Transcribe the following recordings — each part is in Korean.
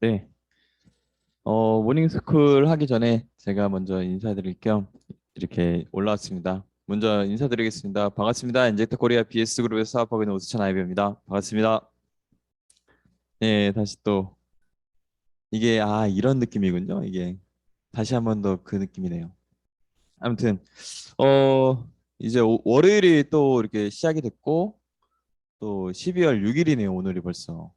네. 모닝스쿨 하기 전에 제가 먼저 인사드릴 겸 이렇게 올라왔습니다. 먼저 인사드리겠습니다. 반갑습니다. 인젝터 코리아 BS그룹에서 사업하고 있는 오수찬 아이비입니다. 반갑습니다. 네, 다시 또 이게 이런 느낌이군요. 이게 다시 한번 더 그 느낌이네요. 아무튼 이제 월요일이 또 이렇게 시작이 됐고 또 12월 6일이네요. 오늘이 벌써.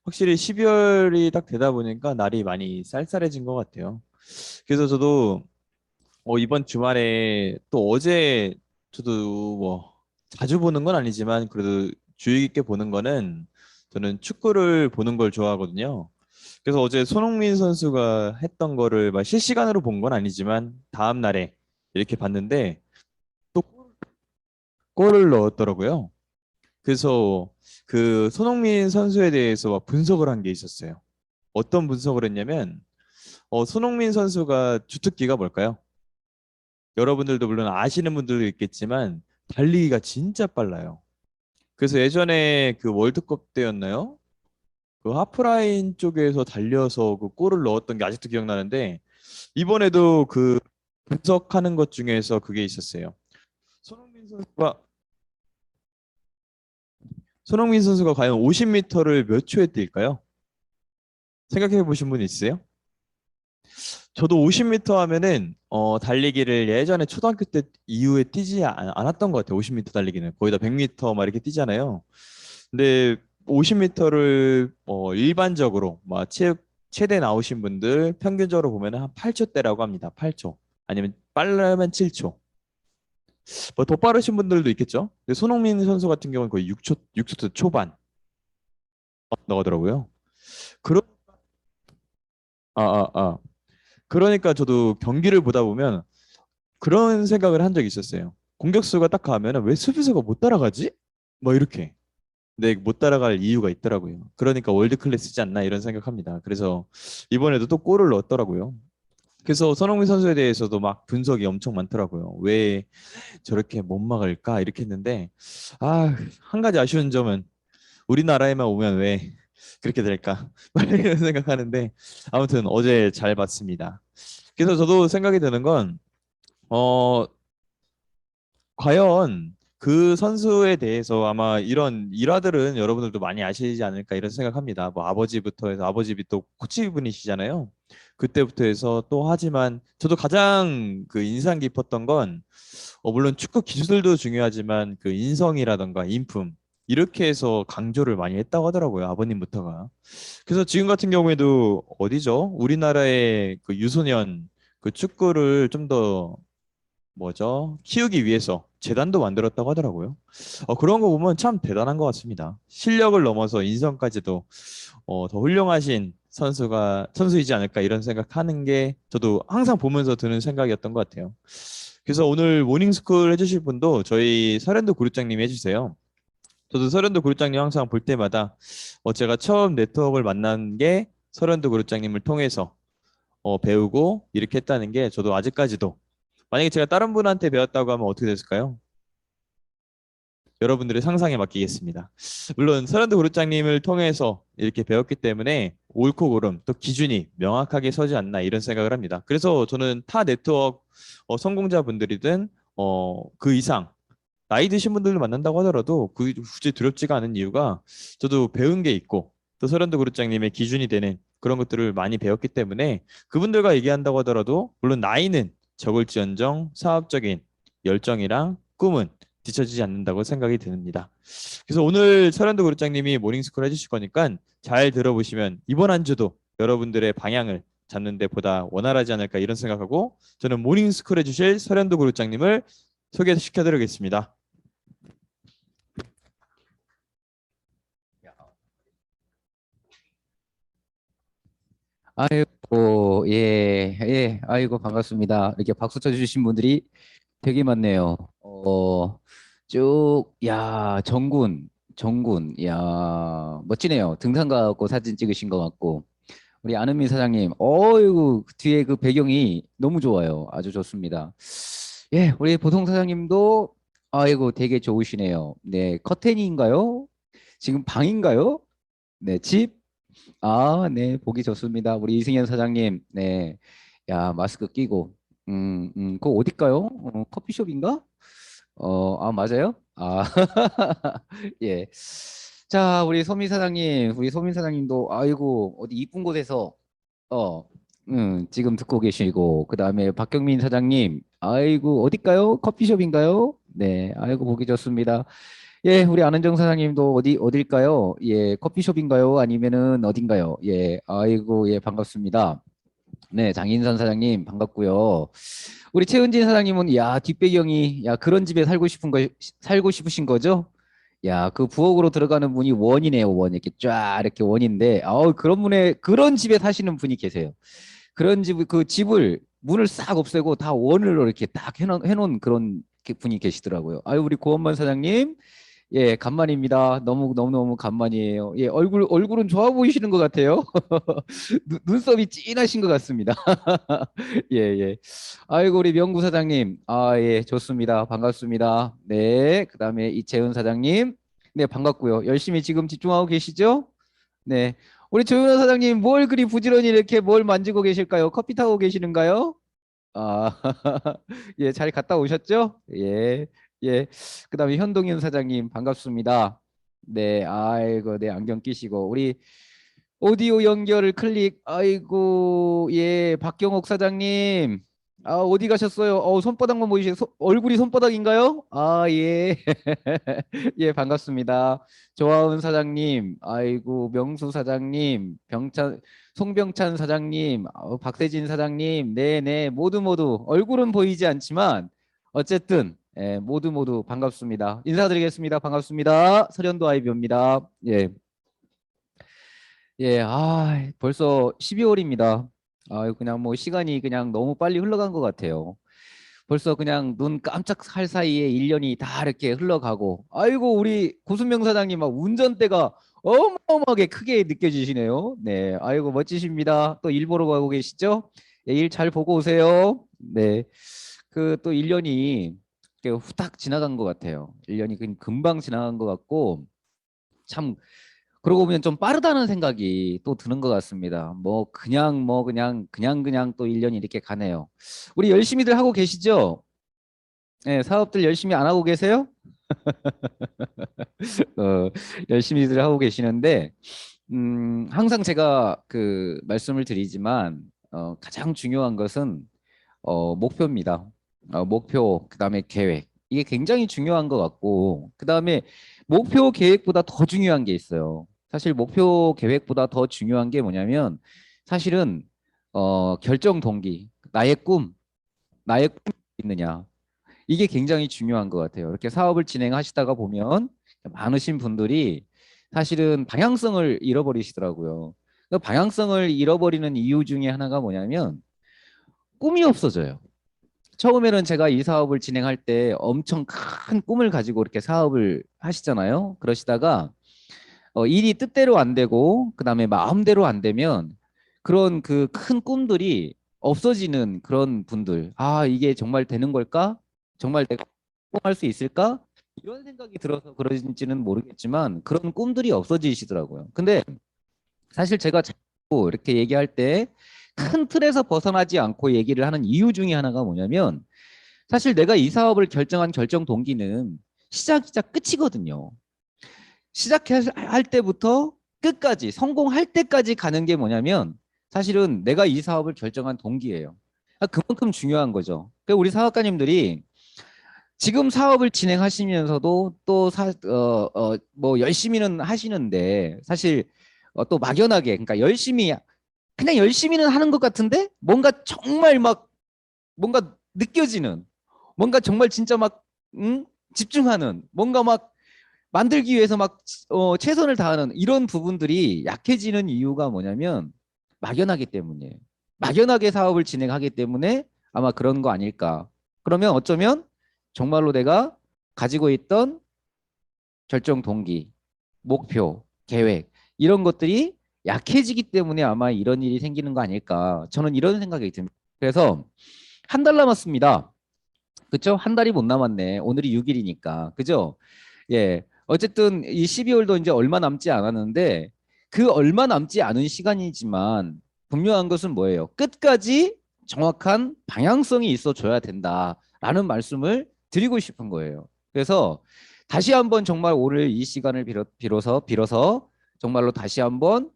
확실히 12월이 딱 되다 보니까 날이 많이 쌀쌀해진 것 같아요. 그래서 저도 이번 주말에 또 어제 저도 뭐 자주 보는 건 아니지만 그래도 주의 깊게 보는 거는 저는 축구를 보는 걸 좋아하거든요. 그래서 어제 손흥민 선수가 했던 거를 막 실시간으로 본 건 아니지만 다음 날에 이렇게 봤는데 또 골을 넣었더라고요. 그래서 그 손흥민 선수에 대해서 막 분석을 한 게 있었어요. 어떤 분석을 했냐면 손흥민 선수가 주특기가 뭘까요? 여러분들도 물론 아시는 분들도 있겠지만 달리기가 진짜 빨라요. 그래서 예전에 그 월드컵 때였나요? 그 하프라인 쪽에서 달려서 그 골을 넣었던 게 아직도 기억나는데 이번에도 그 분석하는 것 중에서 그게 있었어요. 손흥민 선수가 손흥민 선수가 과연 50m를 몇 초에 뛸까요? 생각해 보신 분 있으세요? 저도 50m 하면은 달리기를 예전에 초등학교 때 이후에 뛰지 않았던 것 같아요. 50m 달리기는 거의 다 100m 막 이렇게 뛰잖아요. 근데 50m를 일반적으로 막 최대 나오신 분들 평균적으로 보면 한 8초대라고 합니다. 8초. 아니면 빠르면 7초. 뭐 더 빠르신 분들도 있겠죠. 근데 손흥민 선수 같은 경우는 거의 6초 초반 나가더라고요. 그러 아, 아, 아. 그러니까 저도 경기를 보다 보면 그런 생각을 한 적이 있었어요. 공격수가 딱 가면은 왜 수비수가 못 따라가지? 뭐 이렇게. 근데 못 따라갈 이유가 있더라고요. 그러니까 월드 클래스지 않나 이런 생각합니다. 그래서 이번에도 또 골을 넣었더라고요. 그래서 손흥민 선수에 대해서도 막 분석이 엄청 많더라고요. 왜 저렇게 못 막을까? 이렇게 했는데 한 가지 아쉬운 점은 우리나라에만 오면 왜 그렇게 될까? 이런 생각하는데 아무튼 어제 잘 봤습니다. 그래서 저도 생각이 드는 건 어, 과연 그 선수에 대해서 아마 이런 일화들은 여러분들도 많이 아시지 않을까 이런 생각합니다. 뭐 아버지부터 해서 아버집이 또 코치분이시잖아요. 그때부터 해서 또 하지만 저도 가장 그 인상 깊었던 건 물론 축구 기술도 중요하지만 그 인성이라던가 인품 이렇게 해서 강조를 많이 했다고 하더라고요. 아버님부터가. 그래서 지금 같은 경우에도 어디죠? 우리나라의 그 유소년 그 축구를 좀더 뭐죠? 키우기 위해서 재단도 만들었다고 하더라고요. 그런 거 보면 참 대단한 것 같습니다. 실력을 넘어서 인성까지도 더 훌륭하신 선수이지 않을까 이런 생각하는 게 저도 항상 보면서 드는 생각이었던 것 같아요. 그래서 오늘 모닝스쿨 해주실 분도 저희 서른도 구루장님이 해주세요. 저도 서른도 구루장님 항상 볼 때마다 제가 처음 네트워크를 만난 게 서른도 구루장님을 통해서 배우고 이렇게 했다는 게 저도 아직까지도 만약에 제가 다른 분한테 배웠다고 하면 어떻게 됐을까요? 여러분들의 상상에 맡기겠습니다. 물론 서른도 그룹장님을 통해서 이렇게 배웠기 때문에 옳고 그름 또 기준이 명확하게 서지 않나 이런 생각을 합니다. 그래서 저는 타 네트워크 성공자분들이든 그 이상 나이 드신 분들을 만난다고 하더라도 그 굳이 두렵지가 않은 이유가 저도 배운 게 있고 또 서른도 그룹장님의 기준이 되는 그런 것들을 많이 배웠기 때문에 그분들과 얘기한다고 하더라도 물론 나이는 적을지언정 사업적인 열정이랑 꿈은 뒤처지지 않는다고 생각이 듭니다. 그래서 오늘 서른도 그룹장님이 모닝스쿨 해주실 거니까 잘 들어보시면 이번 한 주도 여러분들의 방향을 잡는 데 보다 원활하지 않을까 이런 생각하고 저는 모닝스쿨 해주실 서른도 그룹장님을 소개시켜드리겠습니다. 아이고, 예, 예, 아이고, 반갑습니다. 이렇게 박수 쳐주신 분들이 되게 많네요. 정군, 야, 멋지네요. 등산 가고 사진 찍으신 것 같고. 우리 안은미 사장님, 어이구, 뒤에 그 배경이 너무 좋아요. 아주 좋습니다. 예, 우리 보통 사장님도, 아이고, 되게 좋으시네요. 네, 커튼인가요? 지금 방인가요? 네, 집? 아, 네, 보기 좋습니다. 우리 이승현 사장님, 네, 야, 마스크 끼고, 그거 어딜까요? 커피숍인가? 맞아요? 아, 예. 자, 우리 소민 사장님도, 아이고, 어디 이쁜 곳에서, 어, 지금 듣고 계시고, 그 다음에 박경민 사장님, 아이고, 어딜까요? 커피숍인가요? 네, 아이고, 보기 좋습니다. 예, 우리 안은정 사장님도 어딜까요? 예, 커피숍인가요? 아니면은 어딘가요? 예, 아이고, 예, 반갑습니다. 네, 장인선 사장님 반갑고요. 우리 최은진 사장님은 야, 뒷배경이 야, 그런 집에 살고 싶으신 거죠? 야, 그 부엌으로 들어가는 문이 원이네요, 원. 이렇게 쫙 이렇게 원인데, 그런 집에 사시는 분이 계세요. 그 집을 문을 싹 없애고 다 원으로 이렇게 딱 해놓은 그런 분이 계시더라고요. 아유, 우리 고원만 사장님. 예, 간만입니다. 너무 간만이에요. 예, 얼굴은 좋아 보이시는 것 같아요. 눈썹이 진하신 것 같습니다. 예, 예. 아이고, 우리 명구 사장님. 아, 예, 좋습니다. 반갑습니다. 네. 그 다음에 이채은 사장님. 네, 반갑고요. 열심히 지금 집중하고 계시죠? 네. 우리 조윤호 사장님, 뭘 그리 부지런히 이렇게 뭘 만지고 계실까요? 커피 타고 계시는가요? 아, 예, 잘 갔다 오셨죠? 예, 예. 그다음에 현동윤 사장님 반갑습니다. 네, 아이고, 네, 안경 끼시고 우리 오디오 연결을 클릭. 아이고, 예, 박경옥 사장님. 아, 어디 가셨어요? 손바닥만 보이시고 얼굴이 손바닥인가요? 아, 예. 예, 반갑습니다. 조하은 사장님, 아이고, 명수 사장님, 송병찬 사장님, 박세진 사장님, 네네, 모두 얼굴은 보이지 않지만 어쨌든 예, 모두 반갑습니다. 인사드리겠습니다. 반갑습니다. 설현도 아이비입니다. 예. 예, 벌써 12월입니다. 그냥 뭐 시간이 그냥 너무 빨리 흘러간 것 같아요. 벌써 그냥 눈 깜짝할 사이에 1년이 다 이렇게 흘러가고, 아이고, 우리 고순명 사장님 막 운전대가 어마어마하게 크게 느껴지시네요. 네, 아이고, 멋지십니다. 또 일 보러 가고 계시죠? 예, 일 잘 보고 오세요. 네, 그 또 1년이 후딱 지나간 것 같아요. 1년이 금방 지나간 것 같고, 참 그러고 보면 좀 빠르다는 생각이 또 드는 것 같습니다. 그냥 또 1년이 이렇게 가네요. 우리 열심히들 하고 계시죠? 네, 사업들 열심히 안 하고 계세요? 어, 열심히들 하고 계시는데, 항상 제가 그 말씀을 드리지만, 가장 중요한 것은, 목표입니다. 목표, 그 다음에 계획. 이게 굉장히 중요한 것 같고, 그 다음에 목표 계획보다 더 중요한 게 있어요. 사실 목표 계획보다 더 중요한 게 뭐냐면, 사실은, 결정 동기, 나의 꿈이 있느냐. 이게 굉장히 중요한 것 같아요. 이렇게 사업을 진행하시다가 보면 많으신 분들이 사실은 방향성을 잃어버리시더라고요. 그 방향성을 잃어버리는 이유 중에 하나가 뭐냐면 꿈이 없어져요. 처음에는 제가 이 사업을 진행할 때 엄청 큰 꿈을 가지고 이렇게 사업을 하시잖아요. 그러시다가 일이 뜻대로 안 되고 그다음에 마음대로 안 되면 그런 그 큰 꿈들이 없어지는 그런 분들. 아, 이게 정말 되는 걸까? 정말 내가 성공할 수 있을까? 이런 생각이 들어서 그런지는 모르겠지만 그런 꿈들이 없어지시더라고요. 근데 사실 제가 자꾸 이렇게 얘기할 때 큰 틀에서 벗어나지 않고 얘기를 하는 이유 중에 하나가 뭐냐면 사실 내가 이 사업을 결정한 결정 동기는 시작이자 끝이거든요. 시작할 때부터 끝까지 성공할 때까지 가는 게 뭐냐면 사실은 내가 이 사업을 결정한 동기예요. 그만큼 중요한 거죠. 그러니까 우리 사업가님들이 지금 사업을 진행하시면서도 뭐 열심히는 하시는데 사실 또 막연하게 그러니까 그냥 열심히는 하는 것 같은데 뭔가 정말 막 뭔가 느껴지는 뭔가 정말 진짜 막 집중하는 뭔가 막 만들기 위해서 최선을 다하는 이런 부분들이 약해지는 이유가 뭐냐면 막연하기 때문이에요. 막연하게 사업을 진행하기 때문에 아마 그런 거 아닐까. 그러면 어쩌면 정말로 내가 가지고 있던 결정 동기, 목표, 계획 이런 것들이 약해지기 때문에 아마 이런 일이 생기는 거 아닐까. 저는 이런 생각이 듭니다. 그래서 한 달 남았습니다. 그죠? 한 달이 못 남았네. 오늘이 6일이니까. 그죠? 예. 어쨌든 이 12월도 이제 얼마 남지 않았는데 그 얼마 남지 않은 시간이지만 분명한 것은 뭐예요? 끝까지 정확한 방향성이 있어줘야 된다라는 말씀을 드리고 싶은 거예요. 그래서 다시 한번 정말 오늘 이 시간을 빌어서 정말로 다시 한번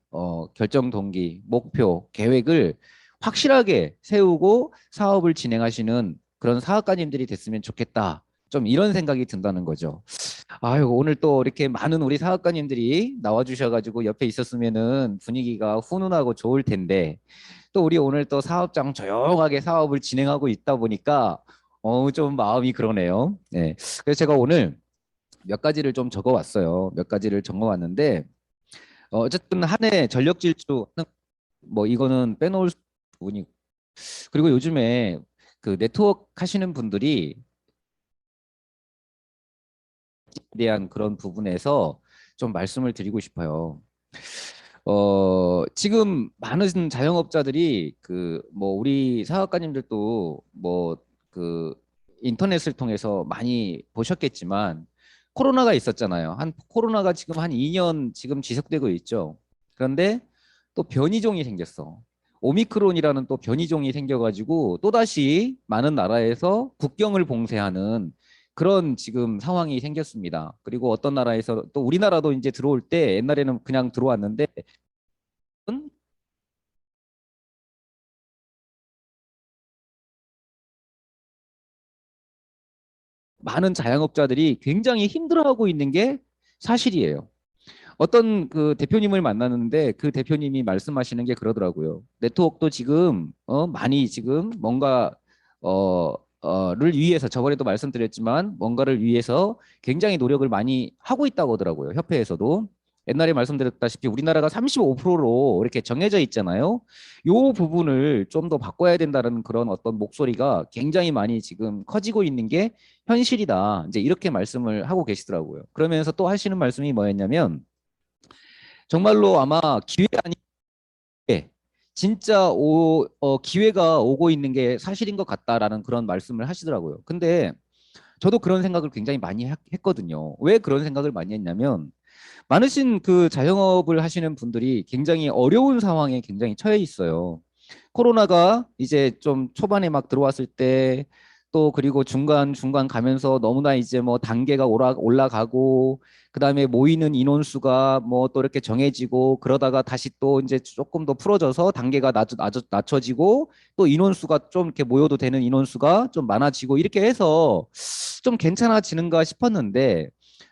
결정 동기, 목표, 계획을 확실하게 세우고 사업을 진행하시는 그런 사업가님들이 됐으면 좋겠다. 좀 이런 생각이 든다는 거죠. 아유, 오늘 또 이렇게 많은 우리 사업가님들이 나와주셔가지고 옆에 있었으면은 분위기가 훈훈하고 좋을 텐데, 또 우리 오늘 또 사업장 조용하게 사업을 진행하고 있다 보니까 좀 마음이 그러네요. 네. 그래서 제가 오늘 몇 가지를 좀 적어왔어요. 몇 가지를 적어왔는데 어쨌든 한 해 전력 질주 뭐 이거는 빼놓을 수 부분이. 그리고 요즘에 그 네트워크 하시는 분들이 대한 그런 부분에서 좀 말씀을 드리고 싶어요. 지금 많은 자영업자들이 그 뭐 우리 사업가님들도 뭐 그 인터넷을 통해서 많이 보셨겠지만 코로나가 있었잖아요. 코로나가 지금 한 2년 지금 지속되고 있죠. 그런데 또 변이종이 생겼어. 오미크론이라는 또 변이종이 생겨가지고 또다시 많은 나라에서 국경을 봉쇄하는 그런 지금 상황이 생겼습니다. 그리고 어떤 나라에서 또 우리나라도 이제 들어올 때 옛날에는 그냥 들어왔는데 많은 자영업자들이 굉장히 힘들어하고 있는 게 사실이에요. 어떤 그 대표님을 만났는데 그 대표님이 말씀하시는 게 그러더라고요. 네트워크도 지금 많이 지금 뭔가 를 위해서 저번에도 말씀드렸지만 뭔가를 위해서 굉장히 노력을 많이 하고 있다고 하더라고요. 협회에서도. 옛날에 말씀드렸다시피 우리나라가 35%로 이렇게 정해져 있잖아요. 요 부분을 좀 더 바꿔야 된다는 그런 어떤 목소리가 굉장히 많이 지금 커지고 있는 게 현실이다. 이제 이렇게 말씀을 하고 계시더라고요. 그러면서 또 하시는 말씀이 뭐였냐면 정말로 아마 기회가 아니게 진짜 기회가 오고 있는 게 사실인 것 같다라는 그런 말씀을 하시더라고요. 근데 저도 그런 생각을 굉장히 많이 했거든요. 왜 그런 생각을 많이 했냐면 많으신 그 자영업을 하시는 분들이 굉장히 어려운 상황에 굉장히 처해 있어요. 코로나가 이제 좀 초반에 막 들어왔을 때 또 그리고 중간 가면서 너무나 이제 뭐 단계가 올라가고 그다음에 모이는 인원수가 뭐 또 이렇게 정해지고 그러다가 다시 또 이제 조금 더 풀어져서 단계가 낮춰지고 또 인원수가 좀 이렇게 모여도 되는 인원수가 좀 많아지고 이렇게 해서 좀 괜찮아지는가 싶었는데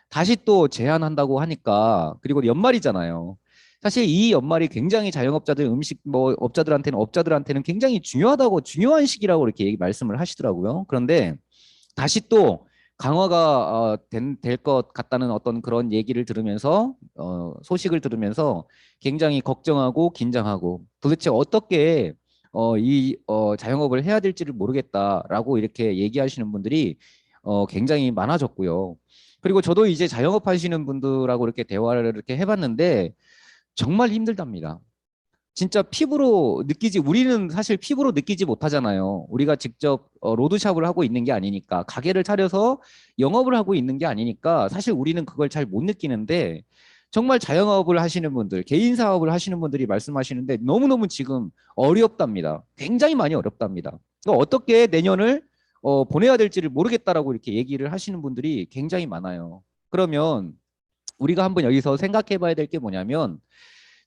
다시 또 제한한다고 하니까 그리고 연말이잖아요. 사실 이 연말이 굉장히 자영업자들 음식 뭐 업자들한테는 굉장히 중요한 시기라고 이렇게 말씀을 하시더라고요. 그런데 다시 또 강화가 될 것 같다는 어떤 그런 얘기를 들으면서 소식을 들으면서 굉장히 걱정하고 긴장하고 도대체 어떻게 자영업을 해야 될지를 모르겠다라고 이렇게 얘기하시는 분들이 굉장히 많아졌고요. 그리고 저도 이제 자영업 하시는 분들하고 이렇게 대화를 이렇게 해봤는데 정말 힘들답니다. 진짜 우리는 사실 피부로 느끼지 못하잖아요. 우리가 직접 로드샵을 하고 있는 게 아니니까, 가게를 차려서 영업을 하고 있는 게 아니니까, 사실 우리는 그걸 잘 못 느끼는데, 정말 자영업을 하시는 분들, 개인 사업을 하시는 분들이 말씀하시는데, 너무너무 지금 어렵답니다. 굉장히 많이 어렵답니다. 어떻게 내년을 보내야 될지를 모르겠다라고 이렇게 얘기를 하시는 분들이 굉장히 많아요. 그러면 우리가 한번 여기서 생각해 봐야 될 게 뭐냐면,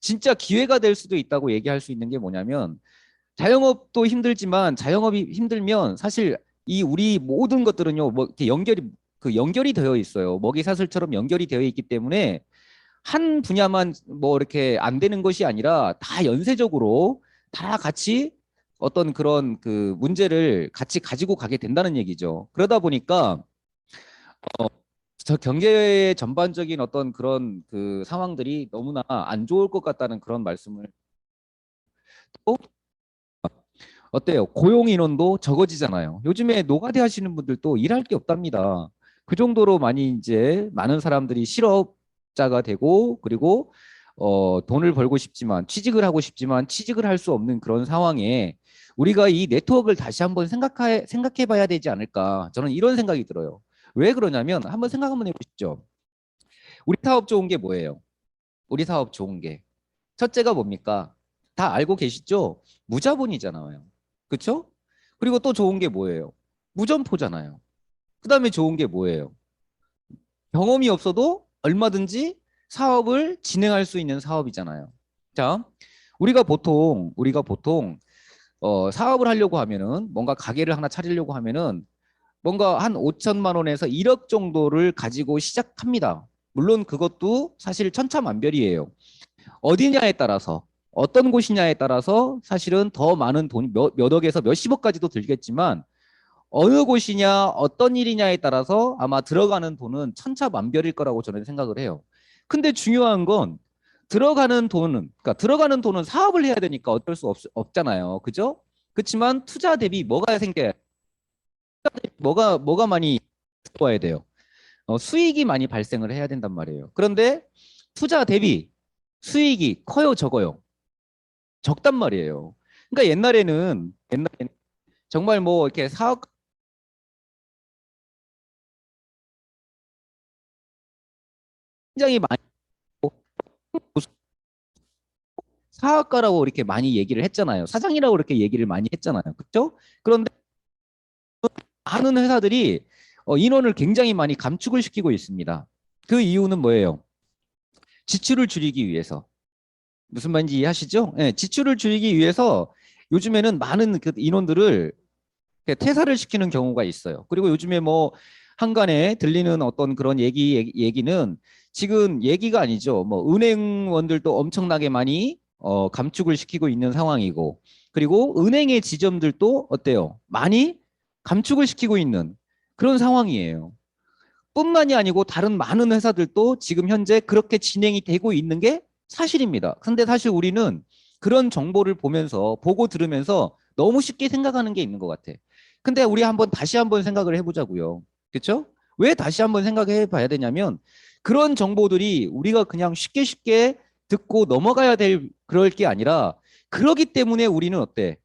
진짜 기회가 될 수도 있다고 얘기할 수 있는 게 뭐냐면 자영업도 힘들지만 자영업이 힘들면 사실 이 우리 모든 것들은요 뭐 이렇게 연결이 되어 있어요. 먹이사슬처럼 연결이 되어 있기 때문에 한 분야만 뭐 이렇게 안 되는 것이 아니라 다 연쇄적으로 다 같이 어떤 그런 그 문제를 같이 가지고 가게 된다는 얘기죠. 그러다 보니까 저 경제의 전반적인 어떤 그런 그 상황들이 너무나 안 좋을 것 같다는 그런 말씀을 또 어때요? 고용 인원도 적어지잖아요. 요즘에 노가대 하시는 분들도 일할 게 없답니다. 그 정도로 많이 이제 많은 사람들이 실업자가 되고 그리고 돈을 벌고 싶지만 취직을 하고 싶지만 취직을 할 수 없는 그런 상황에 우리가 이 네트워크를 다시 한번 생각해 봐야 되지 않을까. 저는 이런 생각이 들어요. 왜 그러냐면 한번 생각 한번 해보시죠. 우리 사업 좋은 게 뭐예요? 우리 사업 좋은 게 첫째가 뭡니까? 다 알고 계시죠? 무자본이잖아요. 그렇죠? 그리고 또 좋은 게 뭐예요? 무점포잖아요. 그다음에 좋은 게 뭐예요? 경험이 없어도 얼마든지 사업을 진행할 수 있는 사업이잖아요. 자, 우리가 보통 사업을 하려고 하면은 뭔가 가게를 하나 차리려고 하면은 뭔가 한 5천만 원에서 1억 정도를 가지고 시작합니다. 물론 그것도 사실 천차만별이에요. 어디냐에 따라서 어떤 곳이냐에 따라서 사실은 더 많은 돈 몇 억에서 몇십억까지도 들겠지만 어느 곳이냐 어떤 일이냐에 따라서 아마 들어가는 돈은 천차만별일 거라고 저는 생각을 해요. 근데 중요한 건 들어가는 돈은 사업을 해야 되니까 어쩔 수 없잖아요. 그죠? 그렇지만 투자 대비 뭐가 생겨야 뭐가 많이 들어와야 돼요. 수익이 많이 발생을 해야 된단 말이에요. 그런데 투자 대비 수익이 커요, 적어요? 적단 말이에요. 그러니까 옛날에는 정말 뭐 이렇게 사업 굉장히 많이 사업가라고 이렇게 많이 얘기를 했잖아요. 사장이라고 이렇게 얘기를 많이 했잖아요. 그렇죠? 그런데 많은 회사들이 인원을 굉장히 많이 감축을 시키고 있습니다. 그 이유는 뭐예요? 지출을 줄이기 위해서. 무슨 말인지 이해하시죠? 네, 지출을 줄이기 위해서 요즘에는 많은 그 인원들을 퇴사를 시키는 경우가 있어요. 그리고 요즘에 뭐 한간에 들리는 어떤 그런 얘기는 지금 얘기가 아니죠. 뭐 은행원들도 엄청나게 많이 감축을 시키고 있는 상황이고, 그리고 은행의 지점들도 어때요? 많이 감축을 시키고 있는 그런 상황이에요. 뿐만이 아니고 다른 많은 회사들도 지금 현재 그렇게 진행이 되고 있는 게 사실입니다. 근데 사실 우리는 그런 정보를 보고 들으면서 너무 쉽게 생각하는 게 있는 것 같아. 근데 우리 다시 한번 생각을 해보자고요. 그렇죠? 왜 다시 한번 생각해 봐야 되냐면 그런 정보들이 우리가 그냥 쉽게 쉽게 듣고 넘어가야 될 그럴 게 아니라 그러기 때문에 우리는 어때?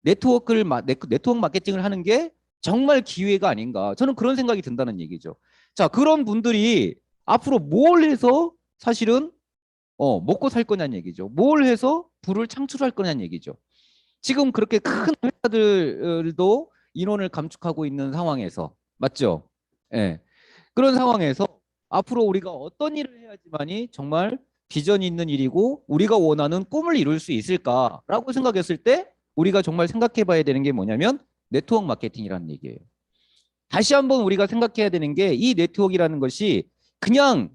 네트워크 마케팅을 하는 게 정말 기회가 아닌가. 저는 그런 생각이 든다는 얘기죠. 자, 그런 분들이 앞으로 뭘 해서 사실은 먹고 살 거냐는 얘기죠. 뭘 해서 부를 창출할 거냐는 얘기죠. 지금 그렇게 큰 회사들도 인원을 감축하고 있는 상황에서 맞죠? 예. 그런 상황에서 앞으로 우리가 어떤 일을 해야지만이 정말 비전이 있는 일이고 우리가 원하는 꿈을 이룰 수 있을까라고 생각했을 때 우리가 정말 생각해 봐야 되는 게 뭐냐면 네트워크 마케팅이라는 얘기예요. 다시 한번 우리가 생각해야 되는 게 이 네트워크라는 것이 그냥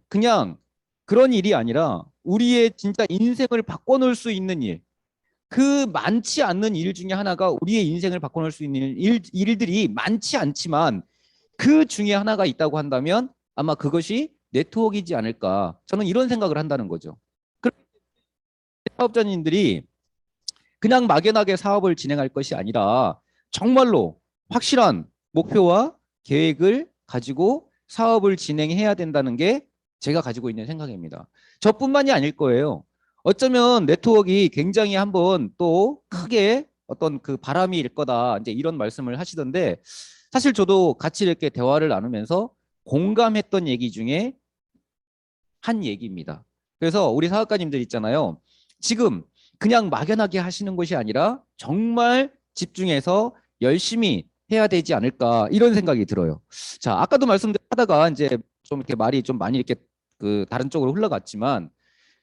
그런 일이 아니라 우리의 진짜 인생을 바꿔놓을 수 있는 일, 그 많지 않는 일 중에 하나가 우리의 인생을 바꿔놓을 수 있는 일들이 많지 않지만 그 중에 하나가 있다고 한다면 아마 그것이 네트워크이지 않을까. 저는 이런 생각을 한다는 거죠. 그럼 사업자님들이 그냥 막연하게 사업을 진행할 것이 아니라 정말로 확실한 목표와 계획을 가지고 사업을 진행해야 된다는 게 제가 가지고 있는 생각입니다. 저뿐만이 아닐 거예요. 어쩌면 네트워크가 굉장히 한번 또 크게 어떤 그 바람이 일 거다. 이제 이런 말씀을 하시던데 사실 저도 같이 이렇게 대화를 나누면서 공감했던 얘기 중에 한 얘기입니다. 그래서 우리 사업가님들 있잖아요. 지금 그냥 막연하게 하시는 것이 아니라 정말 집중해서 열심히 해야 되지 않을까 이런 생각이 들어요. 자, 아까도 말씀하다가 이제 좀 이렇게 말이 좀 많이 이렇게 그 다른 쪽으로 흘러갔지만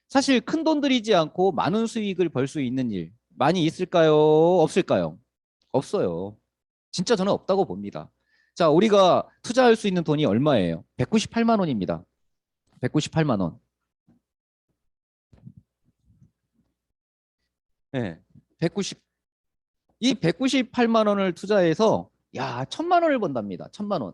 사실 큰 돈 들이지 않고 많은 수익을 벌 수 있는 일 많이 있을까요? 없을까요? 없어요. 진짜 저는 없다고 봅니다. 자, 우리가 투자할 수 있는 돈이 얼마예요? 198만 원입니다. 198만 원. 네. 190, 이 198만 원을 투자해서 야, 1,000만 원을 번답니다. 1,000만 원.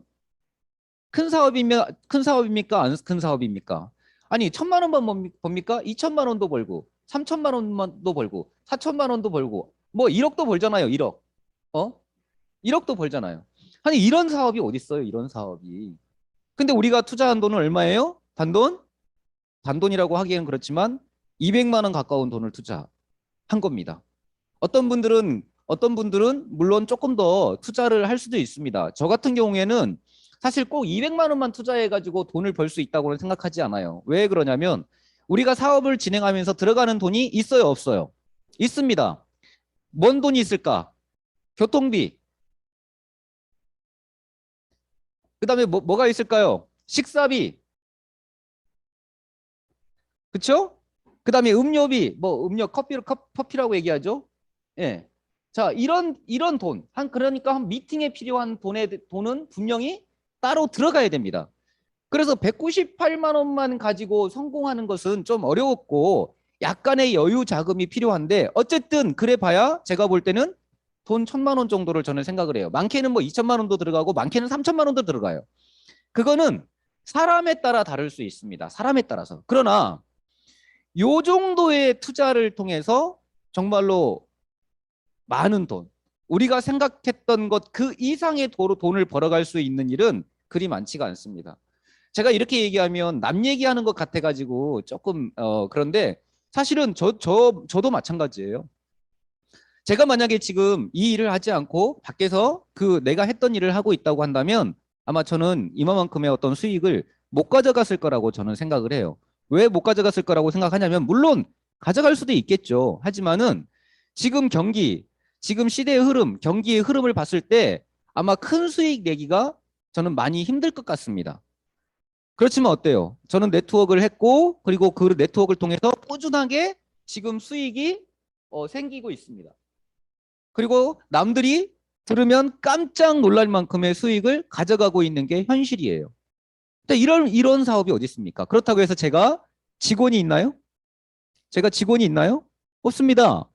큰 사업입니까? 안 큰 사업입니까? 아니, 1,000만 원만 법니까? 2천만 원도 벌고, 3천만 원만도 벌고, 4천만 원도 벌고, 뭐 1억도 벌잖아요. 1억. 어? 1억도 벌잖아요. 아니, 이런 사업이 어디 있어요? 이런 사업이. 근데 우리가 투자한 돈은 얼마예요? 단돈이라고 하기엔 그렇지만 200만 원 가까운 돈을 투자한 겁니다. 어떤 분들은 물론 조금 더 투자를 할 수도 있습니다. 저 같은 경우에는 사실 꼭 200만 원만 투자해 가지고 돈을 벌 수 있다고는 생각하지 않아요. 왜 그러냐면 우리가 사업을 진행하면서 들어가는 돈이 있어요, 없어요? 있습니다. 뭔 돈이 있을까? 교통비. 그다음에 뭐가 있을까요? 식사비. 그쵸? 그다음에 음료비. 뭐 음료 커피라고 얘기하죠. 예. 자, 이런 돈. 그러니까 한 미팅에 필요한 돈은 분명히 따로 들어가야 됩니다. 그래서 198만 원만 가지고 성공하는 것은 좀 어려웠고 약간의 여유 자금이 필요한데 어쨌든 그래 봐야 제가 볼 때는 돈 1,000만 원 정도를 저는 생각을 해요. 많게는 뭐 2천만 원도 들어가고 많게는 3천만 원도 들어가요. 그거는 사람에 따라 다를 수 있습니다. 사람에 따라서. 그러나 요 정도의 투자를 통해서 정말로 많은 돈, 우리가 생각했던 것 그 이상의 돈을 벌어갈 수 있는 일은 그리 많지가 않습니다. 제가 이렇게 얘기하면 남 얘기하는 것 같아가지고 조금 그런데 사실은 저도 마찬가지예요. 제가 만약에 지금 이 일을 하지 않고 밖에서 그 내가 했던 일을 하고 있다고 한다면 아마 저는 이만큼의 어떤 수익을 못 가져갔을 거라고 저는 생각을 해요. 왜 못 가져갔을 거라고 생각하냐면 물론 가져갈 수도 있겠죠. 하지만은 지금 지금 시대의 흐름, 경기의 흐름을 봤을 때 아마 큰 수익 내기가 저는 많이 힘들 것 같습니다. 그렇지만 어때요? 저는 네트워크를 했고 그리고 그 네트워크를 통해서 꾸준하게 지금 수익이 생기고 있습니다. 그리고 남들이 들으면 깜짝 놀랄 만큼의 수익을 가져가고 있는 게 현실이에요. 근데 이런 사업이 어디 있습니까? 그렇다고 해서 제가 직원이 있나요? 제가 직원이 있나요? 없습니다.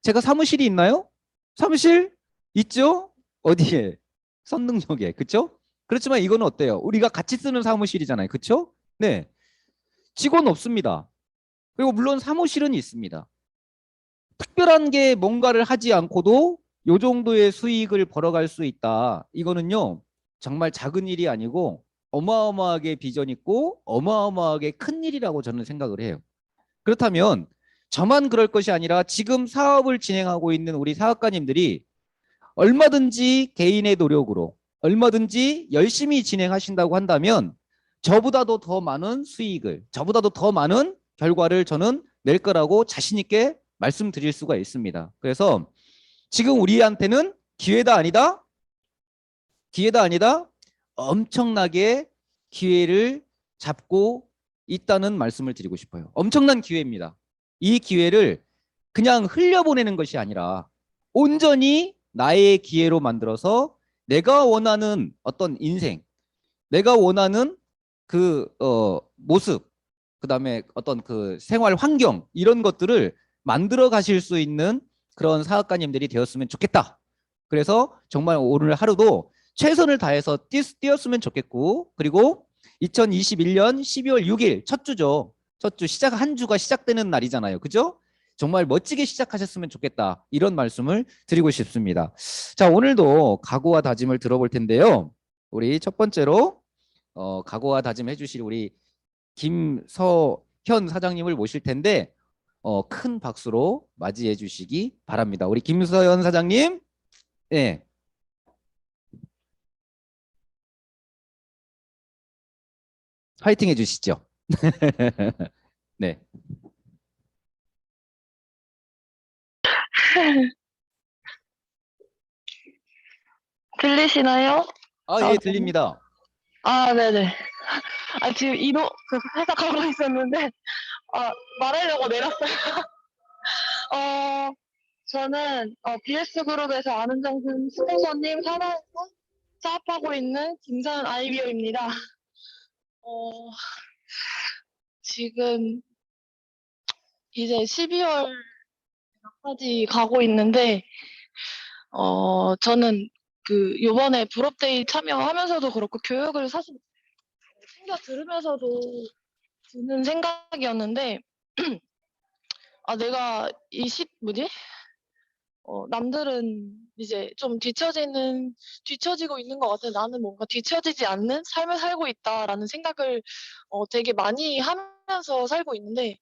제가 사무실이 있나요? 사무실 있죠? 어디에? 선릉역에. 그쵸? 그렇지만 이거는 어때요? 우리가 같이 쓰는 사무실이잖아요. 그쵸? 네. 직원 없습니다. 그리고 물론 사무실은 있습니다. 특별한 게 뭔가를 하지 않고도 요 정도의 수익을 벌어갈 수 있다. 이거는요, 정말 작은 일이 아니고 어마어마하게 비전 있고 어마어마하게 큰 일이라고 저는 생각을 해요. 그렇다면 저만 그럴 것이 아니라 지금 사업을 진행하고 있는 우리 사업가님들이 얼마든지 개인의 노력으로 얼마든지 열심히 진행하신다고 한다면 저보다도 더 많은 수익을, 저보다도 더 많은 결과를 저는 낼 거라고 자신 있게 말씀드릴 수가 있습니다. 그래서 지금 우리한테는 기회다 아니다? 기회다 아니다? 엄청나게 기회를 잡고 있다는 말씀을 드리고 싶어요. 엄청난 기회입니다. 이 기회를 그냥 흘려보내는 것이 아니라 온전히 나의 기회로 만들어서 내가 원하는 어떤 인생, 내가 원하는 그 모습, 그다음에 어떤 그 생활 환경 이런 것들을 만들어 가실 수 있는 그런 사업가님들이 되었으면 좋겠다. 그래서 정말 오늘 하루도 최선을 다해서 뛰었으면 좋겠고 그리고 2021년 12월 6일 첫 주죠. 첫 주 한 주가 시작되는 날이잖아요. 그죠? 정말 멋지게 시작하셨으면 좋겠다. 이런 말씀을 드리고 싶습니다. 자, 오늘도 각오와 다짐을 들어볼 텐데요. 우리 첫 번째로 각오와 다짐해 주실 우리 김서현 사장님을 모실 텐데 큰 박수로 맞이해 주시기 바랍니다. 우리 김서현 사장님, 네, 파이팅 해주시죠. 네. 들리시나요? 아, 아, 예, 들립니다. 네네. 지금 회사 가고 있었는데, 말하려고 내렸어요. 어, 저는, BS그룹에서 아는 정순 스폰서님 산하에서 사업하고 있는 김서연 아이비어입니다. 어, 지금 이제 12월까지 가고 있는데, 저는 요번에 불업데이 참여하면서도 그렇고, 교육을 사실 챙겨 들으면서도 드는 생각이었는데, 내가 남들은 이제 좀 뒤처지고 있는 것 같아. 나는 뭔가 뒤처지지 않는 삶을 살고 있다라는 생각을 되게 많이 하면서 살고 있는데,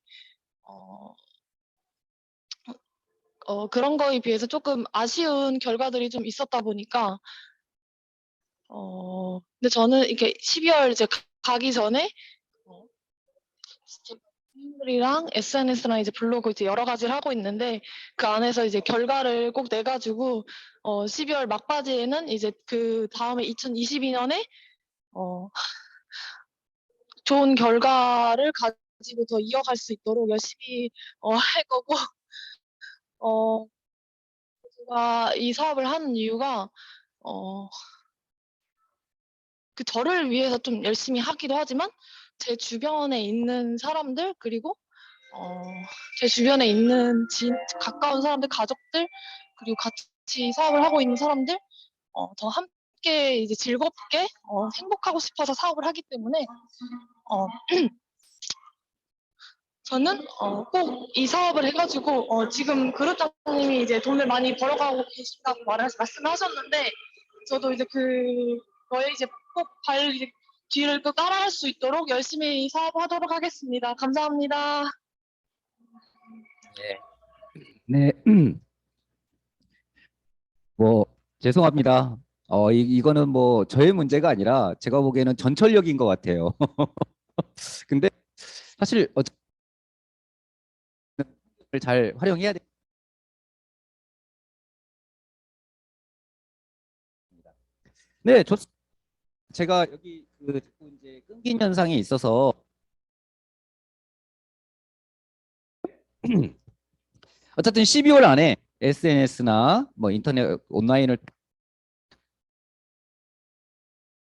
어, 그런 거에 비해서 조금 아쉬운 결과들이 좀 있었다 보니까, 근데 저는 이렇게 12월 이제 가기 전에, 어, 친구들이랑 SNS랑 이제 블로그 이제 여러 가지를 하고 있는데 그 안에서 이제 결과를 꼭 내가지고 12월 막바지에는 이제 그 다음에 2022년에 좋은 결과를 가지고 더 이어갈 수 있도록 열심히 할 거고 어, 제가 이 사업을 하는 이유가 어, 그 저를 위해서 좀 열심히 하기도 하지만 제 주변에 있는 사람들 그리고 어, 제 주변에 있는 가까운 사람들, 가족들 그리고 같이 사업을 하고 있는 사람들 더 함께 이제 즐겁게 행복하고 싶어서 사업을 하기 때문에 어, 저는 꼭 이 사업을 해가지고 지금 그룹장님이 이제 돈을 많이 벌어가고 계신다고 말씀하셨는데 저도 이제 그거에 이제 꼭 뒤를 또 따라갈 수 있도록 열심히 사업하도록 하겠습니다. 감사합니다. 네. 뭐 죄송합니다. 이거는 뭐 저의 문제가 아니라 제가 보기에는 전철력인 것 같아요. 근데 사실 잘 활용해야 됩니다. 네, 좋습니다. 제가 여기 그 자꾸 이제 끊긴 현상이 있어서 어쨌든 12월 안에 SNS나 뭐 인터넷 온라인을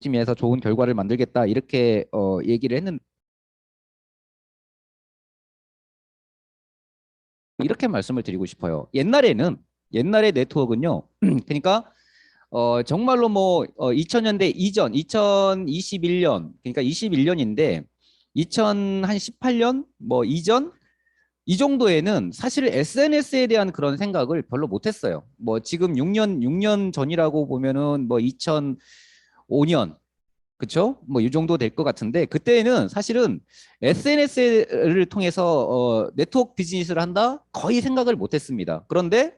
팀에서 좋은 결과를 만들겠다 이렇게 얘기를 했는데 이렇게 말씀을 드리고 싶어요. 옛날의 네트워크는요. 그러니까 정말로 뭐 2000년대 이전 2021년 그러니까 21년인데 2018년 뭐 이전 이 정도에는 사실 SNS에 대한 그런 생각을 별로 못했어요. 뭐 지금 6년 전이라고 보면은 뭐 2005년 그쵸? 뭐 이 정도 될 것 같은데 그때는 사실은 SNS를 통해서 네트워크 비즈니스를 한다 거의 생각을 못했습니다. 그런데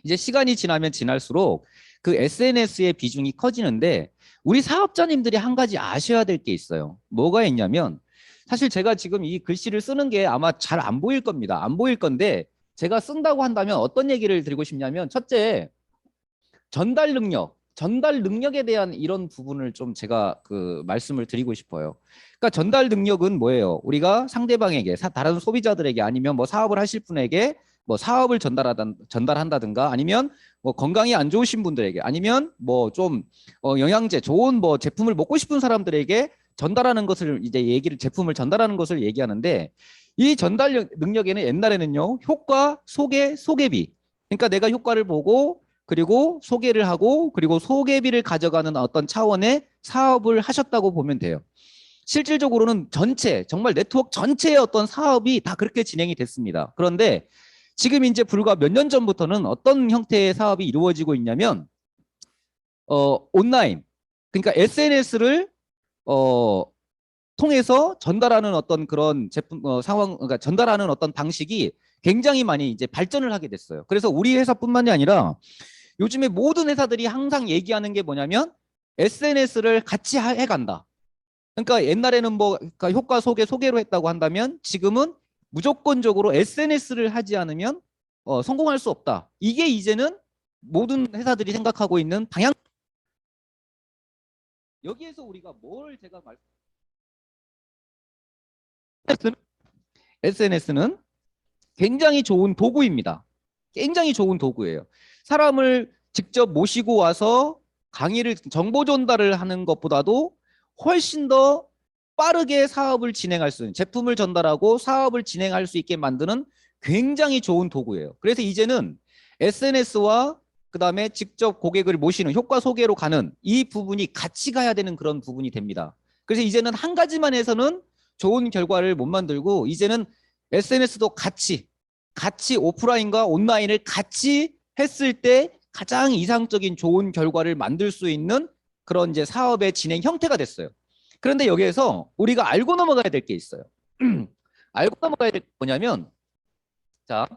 이제 시간이 지나면 지날수록 그 SNS의 비중이 커지는데 우리 사업자님들이 한 가지 아셔야 될 게 있어요. 뭐가 있냐면 사실 제가 지금 이 글씨를 쓰는 게 아마 잘 안 보일 겁니다. 안 보일 건데 제가 쓴다고 한다면 어떤 얘기를 드리고 싶냐면 첫째, 전달 능력에 대한 이런 부분을 좀 제가 그 말씀을 드리고 싶어요. 그러니까 전달 능력은 뭐예요? 우리가 상대방에게 다른 소비자들에게 아니면 뭐 사업을 하실 분에게 뭐 사업을 전달한다든가 아니면 뭐 건강이 안 좋으신 분들에게 아니면 뭐 좀 영양제 좋은 뭐 제품을 먹고 싶은 사람들에게 전달하는 것을 이제 제품을 전달하는 것을 얘기하는데 이 전달 능력에는 옛날에는요 효과, 소개비 그러니까 내가 효과를 보고 그리고 소개를 하고 그리고 소개비를 가져가는 어떤 차원의 사업을 하셨다고 보면 돼요. 실질적으로는 정말 네트워크 전체의 어떤 사업이 다 그렇게 진행이 됐습니다. 그런데 지금 이제 불과 몇 년 전부터는 어떤 형태의 사업이 이루어지고 있냐면 온라인 그러니까 SNS를 통해서 전달하는 어떤 그런 제품 상황 그러니까 전달하는 어떤 방식이 굉장히 많이 이제 발전을 하게 됐어요. 그래서 우리 회사뿐만이 아니라 요즘에 모든 회사들이 항상 얘기하는 게 뭐냐면 SNS를 같이 해간다. 그러니까 옛날에는 뭐 그러니까 효과 소개로 했다고 한다면 지금은 무조건적으로 SNS를 하지 않으면 성공할 수 없다. 이게 이제는 모든 회사들이 생각하고 있는 방향. 여기에서 우리가 뭘 제가 SNS는 굉장히 좋은 도구입니다. 굉장히 좋은 도구예요. 사람을 직접 모시고 와서 정보 전달을 하는 것보다도 훨씬 더 빠르게 사업을 진행할 수 있는 제품을 전달하고 사업을 진행할 수 있게 만드는 굉장히 좋은 도구예요. 그래서 이제는 SNS와 그다음에 직접 고객을 모시는 효과 소개로 가는 이 부분이 같이 가야 되는 그런 부분이 됩니다. 그래서 이제는 한 가지만 해서는 좋은 결과를 못 만들고 이제는 SNS도 같이 오프라인과 온라인을 같이 했을 때 가장 이상적인 좋은 결과를 만들 수 있는 그런 이제 사업의 진행 형태가 됐어요. 그런데 여기에서 우리가 알고 넘어가야 될 게 있어요. 알고 넘어가야 될 게 뭐냐면 자,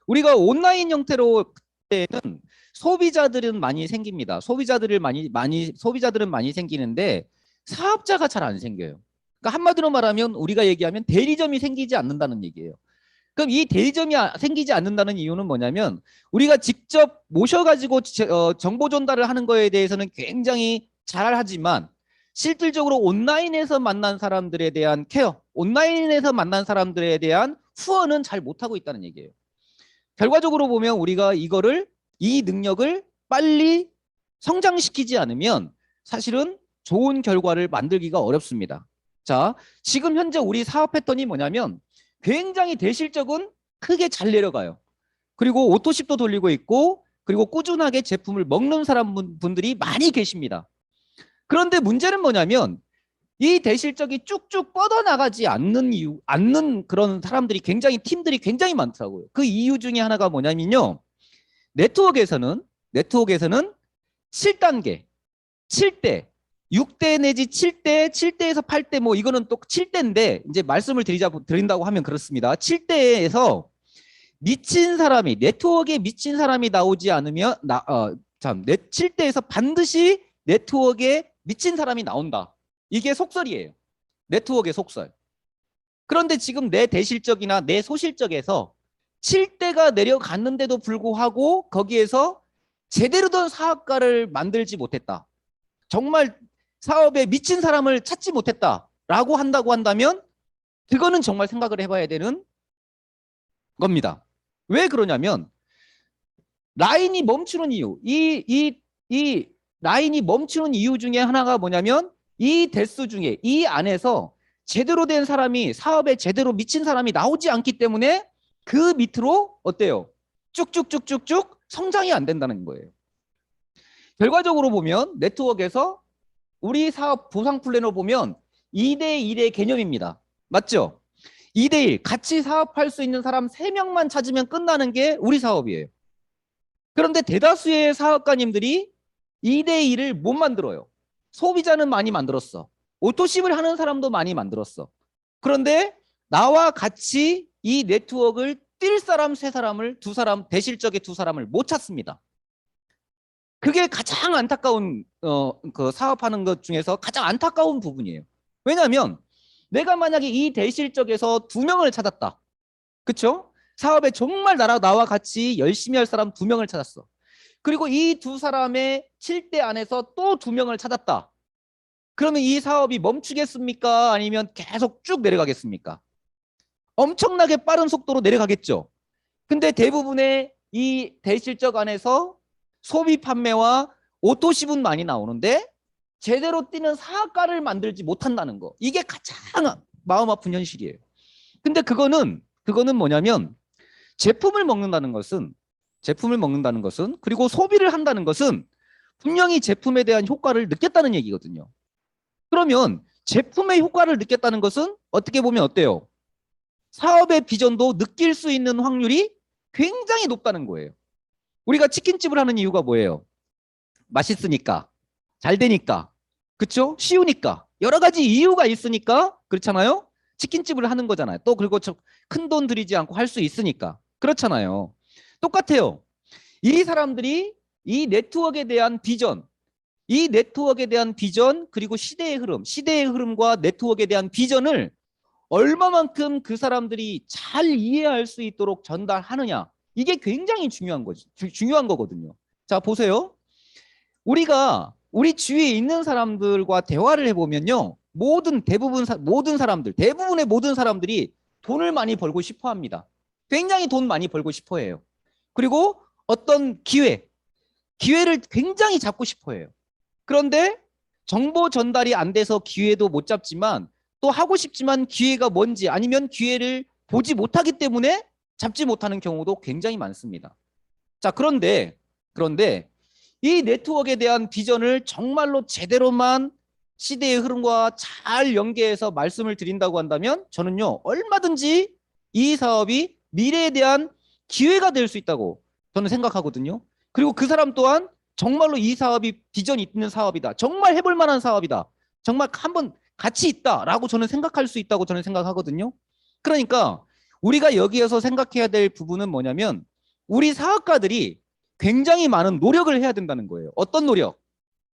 우리가 온라인 형태로 때는 소비자들은 많이 생깁니다. 소비자들은 많이 생기는데 사업자가 잘 안 생겨요. 그러니까 한마디로 말하면 우리가 얘기하면 대리점이 생기지 않는다는 얘기예요. 그럼 이 대리점이 생기지 않는다는 이유는 뭐냐면 우리가 직접 모셔가지고 정보 전달을 하는 거에 대해서는 굉장히 잘 하지만 실질적으로 온라인에서 만난 사람들에 대한 케어, 온라인에서 만난 사람들에 대한 후원은 잘 못하고 있다는 얘기예요. 결과적으로 보면 우리가 이 능력을 빨리 성장시키지 않으면 사실은 좋은 결과를 만들기가 어렵습니다. 자, 지금 현재 우리 사업 패턴이 뭐냐면 굉장히 대실적은 크게 잘 내려가요. 그리고 오토십도 돌리고 있고 그리고 꾸준하게 제품을 먹는 분들이 많이 계십니다. 그런데 문제는 뭐냐면 이 대실적이 쭉쭉 뻗어나가지 않는 그런 사람들이 팀들이 굉장히 많더라고요. 그 이유 중에 하나가 뭐냐면요. 네트워크에서는 7단계, 7대, 6대 내지 7대, 7대에서 8대 뭐 이거는 또 7대인데 이제 말씀을 드린다고 하면 그렇습니다. 7대에서 네트워크에 미친 사람이 나오지 않으면 7대에서 반드시 네트워크에 미친 사람이 나온다. 이게 속설이에요. 네트워크의 속설. 그런데 지금 내 대실적이나 내 소실적에서 7대가 내려갔는데도 불구하고 거기에서 제대로 된 사업가를 만들지 못했다. 정말 사업에 미친 사람을 찾지 못했다라고 한다면 그거는 정말 생각을 해봐야 되는 겁니다. 왜 그러냐면 라인이 멈추는 이유, 이 라인이 멈추는 이유 중에 하나가 뭐냐면 이 대수 중에 이 안에서 제대로 된 사람이 사업에 제대로 미친 사람이 나오지 않기 때문에 그 밑으로 어때요? 쭉쭉쭉쭉쭉 성장이 안 된다는 거예요. 결과적으로 보면 네트워크에서 우리 사업 보상 플랜을 보면 2대1의 개념입니다. 맞죠? 2대1 같이 사업할 수 있는 사람 3명만 찾으면 끝나는 게 우리 사업이에요. 그런데 대다수의 사업가님들이 2대1을 못 만들어요. 소비자는 많이 만들었어. 오토십을 하는 사람도 많이 만들었어. 그런데 나와 같이 이 네트워크를 뛸 사람 3사람을 2사람 대실적의 2사람을 못 찾습니다. 그게 가장 안타까운 그 사업하는 것 중에서 가장 안타까운 부분이에요. 왜냐하면 내가 만약에 이 대실적에서 2명을 찾았다. 그렇죠? 사업에 정말 나와 같이 열심히 할 사람 2명을 찾았어. 그리고 이 2사람의 7대 안에서 또 2명을 찾았다. 그러면 이 사업이 멈추겠습니까? 아니면 계속 쭉 내려가겠습니까? 엄청나게 빠른 속도로 내려가겠죠. 근데 대부분의 이 대실적 안에서 소비 판매와 오토십은 많이 나오는데 제대로 뛰는 사업가를 만들지 못한다는 거. 이게 가장 마음 아픈 현실이에요. 근데 그거는 뭐냐면 제품을 먹는다는 것은 그리고 소비를 한다는 것은 분명히 제품에 대한 효과를 느꼈다는 얘기거든요. 그러면 제품의 효과를 느꼈다는 것은 어떻게 보면 어때요? 사업의 비전도 느낄 수 있는 확률이 굉장히 높다는 거예요. 우리가 치킨집을 하는 이유가 뭐예요? 맛있으니까, 잘 되니까, 그렇죠? 쉬우니까, 여러 가지 이유가 있으니까 그렇잖아요. 치킨집을 하는 거잖아요. 또 그리고 큰 돈 들이지 않고 할 수 있으니까 그렇잖아요. 똑같아요. 이 사람들이 이 네트워크에 대한 비전 그리고 시대의 흐름과 네트워크에 대한 비전을 얼마만큼 그 사람들이 잘 이해할 수 있도록 전달하느냐. 이게 굉장히 중요한 거거든요. 자, 보세요. 우리 주위에 있는 사람들과 대화를 해보면요. 대부분의 모든 사람들이 돈을 많이 벌고 싶어 합니다. 굉장히 돈 많이 벌고 싶어 해요. 그리고 어떤 기회를 굉장히 잡고 싶어 해요. 그런데 정보 전달이 안 돼서 기회도 못 잡지만 또 하고 싶지만 기회가 뭔지 아니면 기회를 보지 못하기 때문에 잡지 못하는 경우도 굉장히 많습니다. 자, 그런데 이 네트워크에 대한 비전을 정말로 제대로만 시대의 흐름과 잘 연계해서 말씀을 드린다고 한다면 저는요, 얼마든지 이 사업이 미래에 대한 기회가 될 수 있다고 저는 생각하거든요. 그리고 그 사람 또한 정말로 이 사업이 비전이 있는 사업이다. 정말 해볼 만한 사업이다. 정말 한번 가치 있다라고 저는 생각할 수 있다고 저는 생각하거든요. 그러니까 우리가 여기에서 생각해야 될 부분은 뭐냐면 우리 사업가들이 굉장히 많은 노력을 해야 된다는 거예요. 어떤 노력?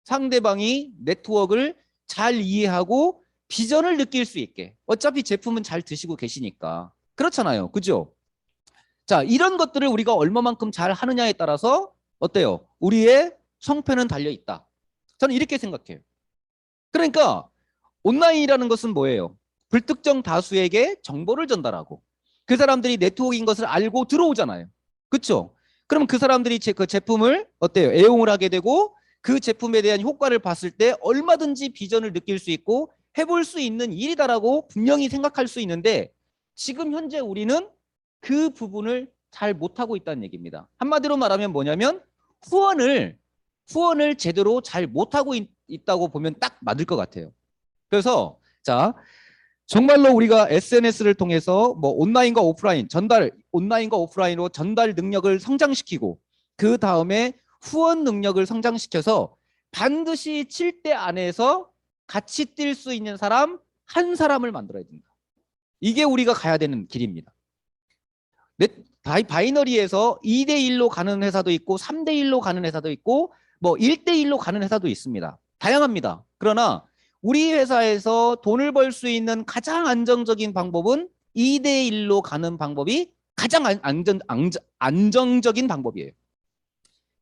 상대방이 네트워크를 잘 이해하고 비전을 느낄 수 있게. 어차피 제품은 잘 드시고 계시니까. 그렇잖아요. 그죠? 자, 이런 것들을 우리가 얼마만큼 잘 하느냐에 따라서 어때요? 우리의 성패는 달려 있다. 저는 이렇게 생각해요. 그러니까 온라인이라는 것은 뭐예요? 불특정 다수에게 정보를 전달하고 그 사람들이 네트워크인 것을 알고 들어오잖아요. 그렇죠? 그러면 그 사람들이 그 제품을 어때요? 애용을 하게 되고 그 제품에 대한 효과를 봤을 때 얼마든지 비전을 느낄 수 있고 해볼 수 있는 일이다라고 분명히 생각할 수 있는데 지금 현재 우리는 그 부분을 잘 못하고 있다는 얘기입니다. 한마디로 말하면 뭐냐면 후원을 제대로 잘 못하고 있다고 보면 딱 맞을 것 같아요. 그래서 자, 정말로 우리가 SNS를 통해서 뭐 온라인과 오프라인 온라인과 오프라인으로 전달 능력을 성장시키고 그 다음에 후원 능력을 성장시켜서 반드시 7대 안에서 같이 뛸 수 있는 사람 한 사람을 만들어야 된다. 이게 우리가 가야 되는 길입니다. 바이너리에서 2대1로 가는 회사도 있고 3대1로 가는 회사도 있고 뭐 1대1로 가는 회사도 있습니다. 다양합니다. 그러나 우리 회사에서 돈을 벌 수 있는 가장 안정적인 방법은 2대1로 가는 방법이 가장 안정적인 방법이에요.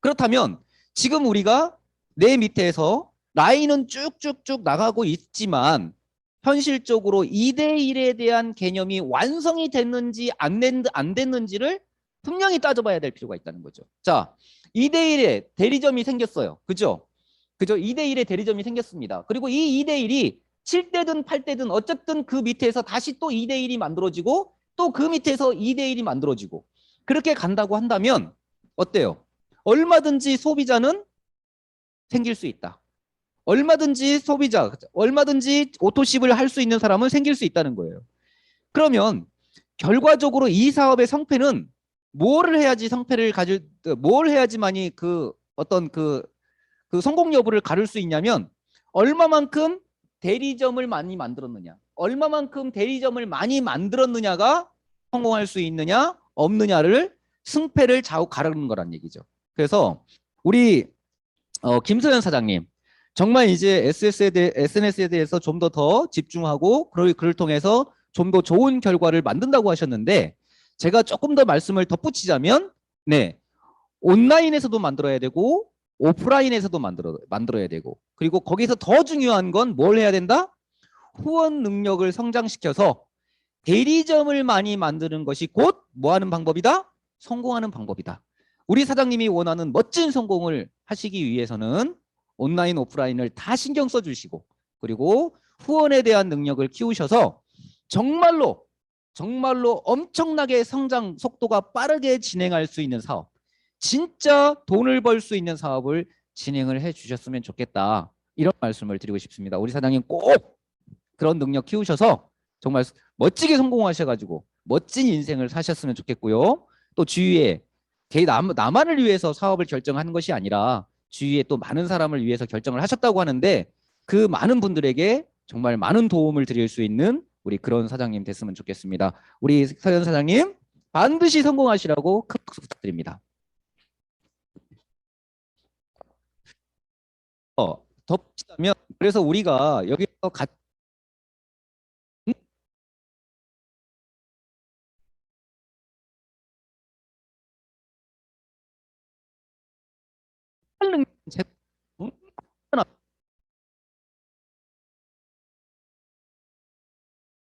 그렇다면 지금 우리가 내 밑에서 라인은 쭉쭉쭉 나가고 있지만 현실적으로 2대1에 대한 개념이 완성이 됐는지 안 됐는지를 분명히 따져봐야 될 필요가 있다는 거죠. 자, 2대1에 대리점이 생겼어요. 그죠? 2대1에 대리점이 생겼습니다. 그리고 이 2대1이 7대든 8대든 어쨌든 그 밑에서 다시 또 2대1이 만들어지고 또 그 밑에서 2대1이 만들어지고 그렇게 간다고 한다면 어때요? 얼마든지 소비자는 생길 수 있다. 얼마든지 오토십을 할 수 있는 사람은 생길 수 있다는 거예요. 그러면 결과적으로 이 사업의 성패는 뭘 해야지만이 그 어떤 그 성공 여부를 가를 수 있냐면 얼마만큼 대리점을 많이 만들었느냐가 성공할 수 있느냐 없느냐를 승패를 가르는 거란 얘기죠. 그래서 우리 김소연 사장님 정말 이제 SNS에 대해서 좀 더 집중하고 그를 통해서 좀 더 좋은 결과를 만든다고 하셨는데 제가 조금 더 말씀을 덧붙이자면 네, 온라인에서도 만들어야 되고 오프라인에서도 만들어야 되고 그리고 거기서 더 중요한 건 뭘 해야 된다? 후원 능력을 성장시켜서 대리점을 많이 만드는 것이 곧 뭐하는 방법이다? 성공하는 방법이다. 우리 사장님이 원하는 멋진 성공을 하시기 위해서는 온라인, 오프라인을 다 신경 써주시고 그리고 후원에 대한 능력을 키우셔서 정말로 엄청나게 성장 속도가 빠르게 진행할 수 있는 사업, 진짜 돈을 벌 수 있는 사업을 진행을 해 주셨으면 좋겠다. 이런 말씀을 드리고 싶습니다. 우리 사장님 꼭 그런 능력 키우셔서 정말 멋지게 성공하셔가지고 멋진 인생을 사셨으면 좋겠고요. 또 주위에 나만을 위해서 사업을 결정하는 것이 아니라 주위에 또 많은 사람을 위해서 결정을 하셨다고 하는데 그 많은 분들에게 정말 많은 도움을 드릴 수 있는 우리 그런 사장님 됐으면 좋겠습니다. 우리 서현 사장님 반드시 성공하시라고 큰 박수 부탁드립니다. 덧붙이자면 그래서 우리가 여기서 같이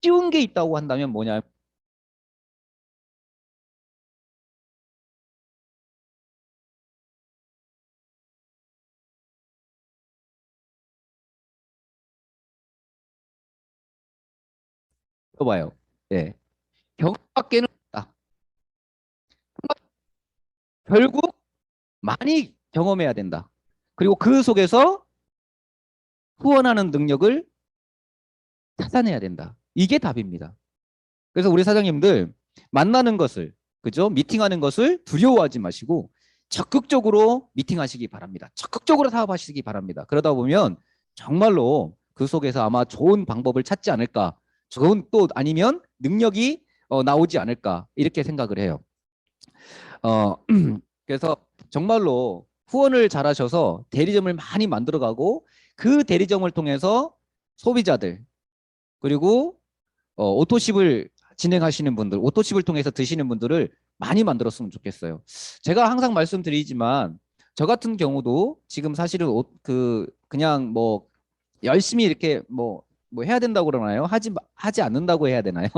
쉬운 게 있다고 한다면 뭐냐? 봐요. 예. 경험밖에는 없다. 결국 많이 경험해야 된다. 그리고 그 속에서 후원하는 능력을 찾아내야 된다. 이게 답입니다. 그래서 우리 사장님들 만나는 것을 그죠? 미팅하는 것을 두려워하지 마시고 적극적으로 미팅하시기 바랍니다. 적극적으로 사업하시기 바랍니다. 그러다 보면 정말로 그 속에서 아마 좋은 방법을 찾지 않을까. 좋은 또 아니면 능력이 나오지 않을까 이렇게 생각을 해요. 그래서 정말로 후원을 잘하셔서 대리점을 많이 만들어가고 그 대리점을 통해서 소비자들, 그리고 오토십을 진행하시는 분들, 오토십을 통해서 드시는 분들을 많이 만들었으면 좋겠어요. 제가 항상 말씀드리지만 저 같은 경우도 지금 사실은 그냥 뭐 열심히 이렇게 뭐 해야 된다고 그러나요? 하지 않는다고 해야 되나요?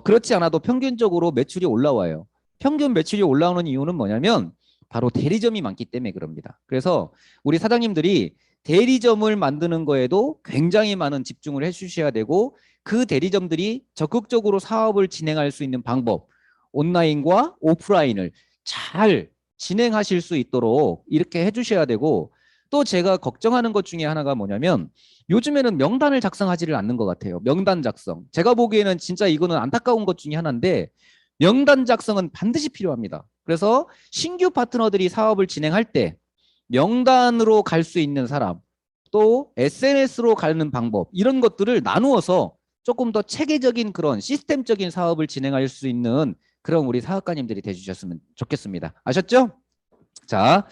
그렇지 않아도 평균적으로 매출이 올라와요. 평균 매출이 올라오는 이유는 뭐냐면 바로 대리점이 많기 때문에 그럽니다. 그래서 우리 사장님들이 대리점을 만드는 거에도 굉장히 많은 집중을 해주셔야 되고 그 대리점들이 적극적으로 사업을 진행할 수 있는 방법, 온라인과 오프라인을 잘 진행하실 수 있도록 이렇게 해주셔야 되고 또 제가 걱정하는 것 중에 하나가 뭐냐면 요즘에는 명단을 작성하지를 않는 것 같아요. 명단 작성. 제가 보기에는 진짜 이거는 안타까운 것 중에 하나인데 명단 작성은 반드시 필요합니다. 그래서 신규 파트너들이 사업을 진행할 때 명단으로 갈 수 있는 사람, 또 SNS로 가는 방법 이런 것들을 나누어서 조금 더 체계적인 그런 시스템적인 사업을 진행할 수 있는 그런 우리 사업가님들이 돼주셨으면 좋겠습니다. 아셨죠? 자,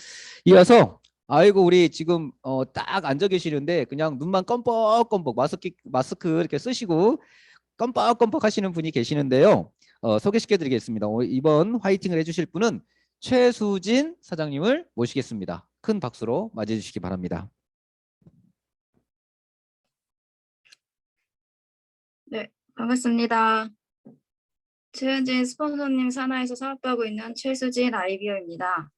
이어서 아이고 우리 지금 딱 앉아 계시는데 그냥 눈만 껌뻑껌뻑 마스크 이렇게 쓰시고 껌뻑껌뻑 하시는 분이 계시는데요. 소개시켜 드리겠습니다. 이번 화이팅을 해주실 분은 최수진 사장님을 모시겠습니다. 큰 박수로 맞이해 주시기 바랍니다. 네, 반갑습니다. 최은진 스폰서님 산하에서 사업하고 있는 최수진 아이비어입니다.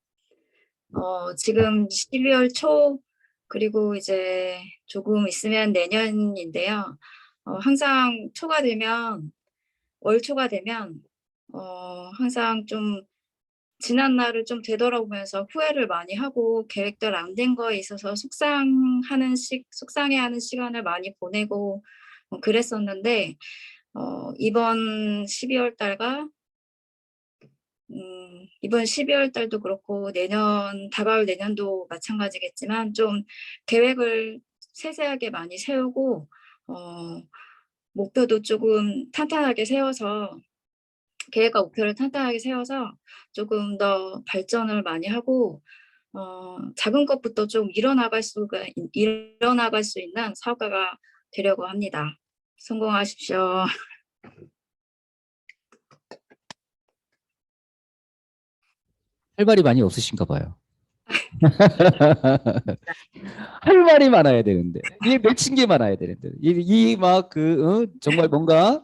지금 12월 초 그리고 이제 조금 있으면 내년인데요. 항상 초가 되면 월 초가 되면 항상 좀 지난 날을 좀 되돌아보면서 후회를 많이 하고 계획대로 안 된 거에 있어서 속상해하는 시간을 많이 보내고 그랬었는데 이번 12월 달과 이번 12월 달도 그렇고 다가올 내년도 마찬가지겠지만 좀 계획을 세세하게 많이 세우고 목표도 조금 탄탄하게 세워서 계획과 목표를 탄탄하게 세워서 조금 더 발전을 많이 하고 작은 것부터 좀 일어나갈 수 있는 사업가가 되려고 합니다. 성공하십시오. 할 말이 많이 없으신가 봐요. 할 말이 많아야 되는데 이게 맺힌 게 많아야 되는데 이 막 정말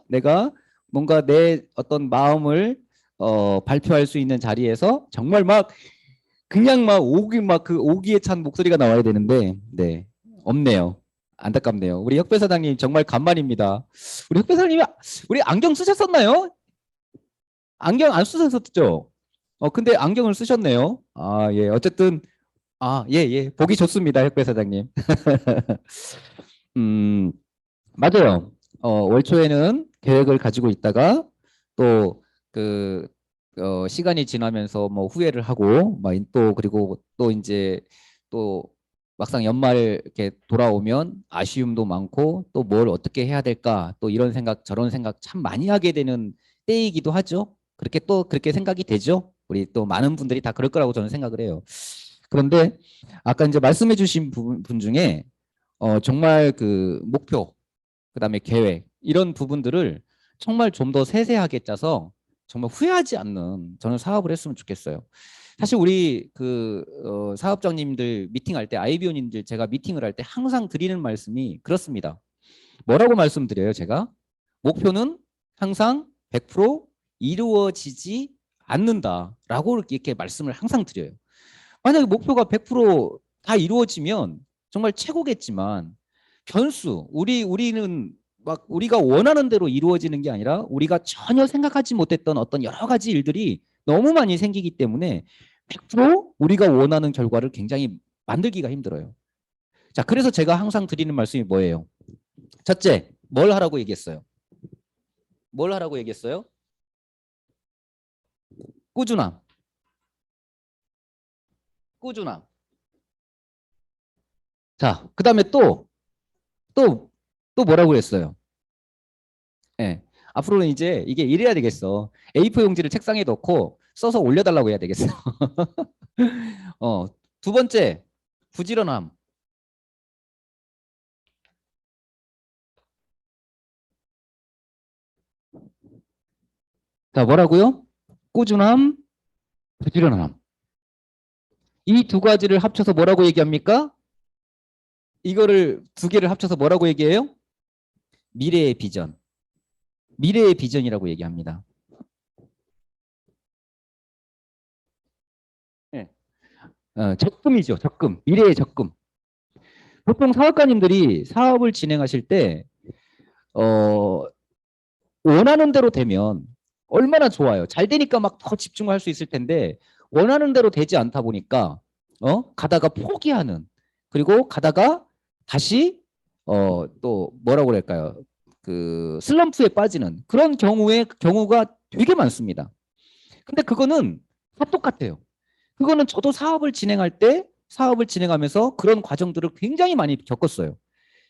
내가 뭔가 내 어떤 마음을 발표할 수 있는 자리에서 정말 막 그냥 막 오기에 찬 목소리가 나와야 되는데 네 없네요. 안타깝네요. 우리 혁배 사장님 정말 간만입니다. 우리 혁배 사장님이 우리 안경 쓰셨었나요? 안경 안 쓰셨었죠? 근데 안경을 쓰셨네요. 아, 예. 어쨌든 예. 보기 좋습니다. 혁배 사장님. 맞아요. 월 초에는 계획을 가지고 있다가 또 시간이 지나면서 뭐 후회를 하고 그리고 또 이제 또 막상 연말 이렇게 돌아오면 아쉬움도 많고 또 뭘 어떻게 해야 될까 또 이런 생각 저런 생각 참 많이 하게 되는 때이기도 하죠. 그렇게 생각이 되죠. 우리 또 많은 분들이 다 그럴 거라고 저는 생각을 해요. 그런데 아까 이제 말씀해 주신 분 중에 정말 그 목표 그다음에 계획 이런 부분들을 정말 좀 더 세세하게 짜서 정말 후회하지 않는 저는 사업을 했으면 좋겠어요. 사실 우리 사업장님들 미팅할 때 아이비오님들 제가 미팅을 할 때 항상 드리는 말씀이 그렇습니다. 뭐라고 말씀드려요, 제가? 목표는 항상 100% 이루어지지 않는다라고 이렇게 말씀을 항상 드려요. 만약에 목표가 100%다 이루어지면 정말 최고겠지만 변수 우리는 막 우리가 원하는 대로 이루어지는 게 아니라 우리가 전혀 생각하지 못했던 어떤 여러 가지 일들이 너무 많이 생기기 때문에 100% 우리가 원하는 결과를 굉장히 만들기가 힘들어요. 자, 그래서 제가 항상 드리는 말씀이 뭐예요? 첫째, 뭘 하라고 얘기했어요? 뭘 하라고 얘기했어요? 꾸준함. 꾸준함. 자, 그다음에 또 뭐라고 그랬어요? 예. 앞으로는 이제 이게 이래야 되겠어. A4 용지를 책상에 넣고 써서 올려달라고 해야 되겠어. 두 번째, 부지런함. 자, 뭐라고요? 꾸준함, 부지런함. 이 두 가지를 합쳐서 뭐라고 얘기합니까? 이거를 두 개를 합쳐서 뭐라고 얘기해요? 미래의 비전. 미래의 비전이라고 얘기합니다. 네. 적금이죠. 적금. 미래의 적금. 보통 사업가님들이 사업을 진행하실 때 원하는 대로 되면 얼마나 좋아요. 잘 되니까 막 더 집중할 수 있을 텐데 원하는 대로 되지 않다 보니까 가다가 포기하는, 그리고 가다가 다시 또 뭐라고 그럴까요? 그 슬럼프에 빠지는 그런 경우가 되게 많습니다. 근데 그거는 다 똑같아요. 그거는 저도 사업을 진행하면서 그런 과정들을 굉장히 많이 겪었어요.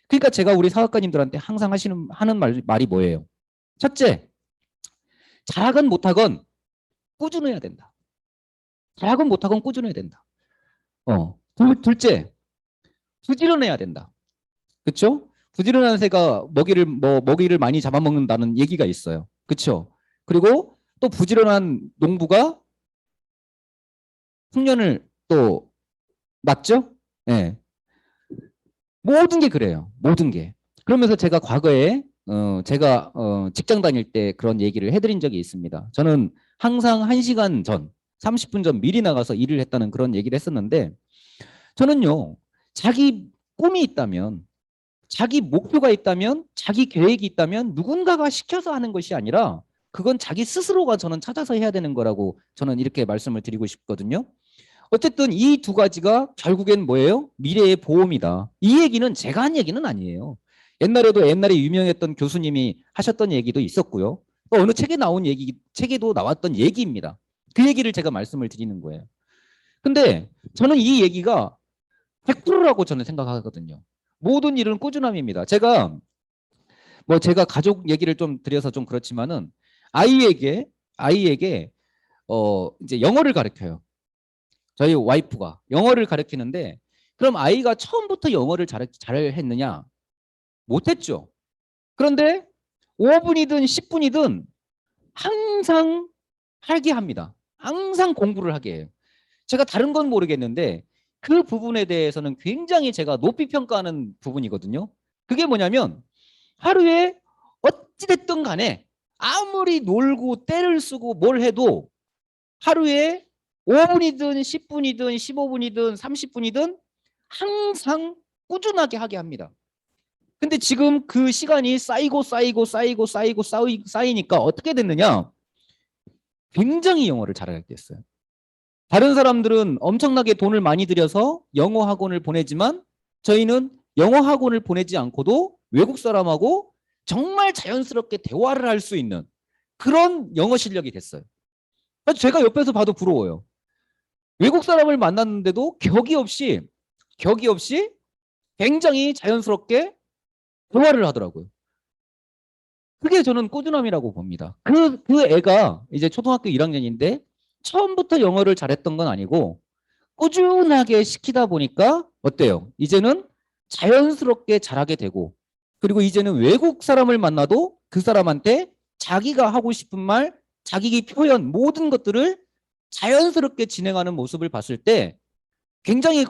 그러니까 제가 우리 사업가님들한테 항상 하는 말이 뭐예요? 첫째, 잘하건 못하건 꾸준해야 된다. 잘하건 못하건 꾸준해야 된다. 둘째, 부지런해야 된다. 그렇죠? 부지런한 새가 먹이를 많이 잡아먹는다는 얘기가 있어요. 그렇죠? 그리고 또 부지런한 농부가 흉년을 또 맞죠? 네. 모든 게 그래요. 모든 게. 그러면서 제가 과거에 제가 직장 다닐 때 그런 얘기를 해드린 적이 있습니다. 저는 항상 1시간 전, 30분 전 미리 나가서 일을 했다는 그런 얘기를 했었는데, 저는요, 자기 꿈이 있다면, 자기 목표가 있다면, 자기 계획이 있다면 누군가가 시켜서 하는 것이 아니라 그건 자기 스스로가 저는 찾아서 해야 되는 거라고 저는 이렇게 말씀을 드리고 싶거든요. 어쨌든 이 두 가지가 결국엔 뭐예요? 미래의 보험이다. 이 얘기는 제가 한 얘기는 아니에요. 옛날에 유명했던 교수님이 하셨던 얘기도 있었고요. 또 어느 책에도 나왔던 얘기입니다. 그 얘기를 제가 말씀을 드리는 거예요. 근데 저는 이 얘기가 100%라고 저는 생각하거든요. 모든 일은 꾸준함입니다. 제가 가족 얘기를 좀 드려서 좀 그렇지만은 아이에게 이제 영어를 가르쳐요. 저희 와이프가 영어를 가르치는데, 그럼 아이가 처음부터 영어를 잘했느냐? 못했죠. 그런데 5분이든 10분이든 항상 하게 합니다. 항상 공부를 하게 해요. 제가 다른 건 모르겠는데 그 부분에 대해서는 굉장히 제가 높이 평가하는 부분이거든요. 그게 뭐냐면, 하루에 어찌됐든 간에 아무리 놀고 때를 쓰고 뭘 해도 하루에 5분이든 10분이든 15분이든 30분이든 항상 꾸준하게 하게 합니다. 근데 지금 그 시간이 쌓이니까 어떻게 됐느냐? 굉장히 영어를 잘하게 됐어요. 다른 사람들은 엄청나게 돈을 많이 들여서 영어 학원을 보내지만 저희는 영어 학원을 보내지 않고도 외국 사람하고 정말 자연스럽게 대화를 할 수 있는 그런 영어 실력이 됐어요. 제가 옆에서 봐도 부러워요. 외국 사람을 만났는데도 격이 없이 굉장히 자연스럽게 대화를 하더라고요. 그게 저는 꾸준함이라고 봅니다. 그 애가 이제 초등학교 1학년인데 처음부터 영어를 잘했던 건 아니고 꾸준하게 시키다 보니까 어때요? 이제는 자연스럽게 잘하게 되고, 그리고 이제는 외국 사람을 만나도 그 사람한테 자기가 하고 싶은 말, 자기 표현 모든 것들을 자연스럽게 진행하는 모습을 봤을 때 굉장히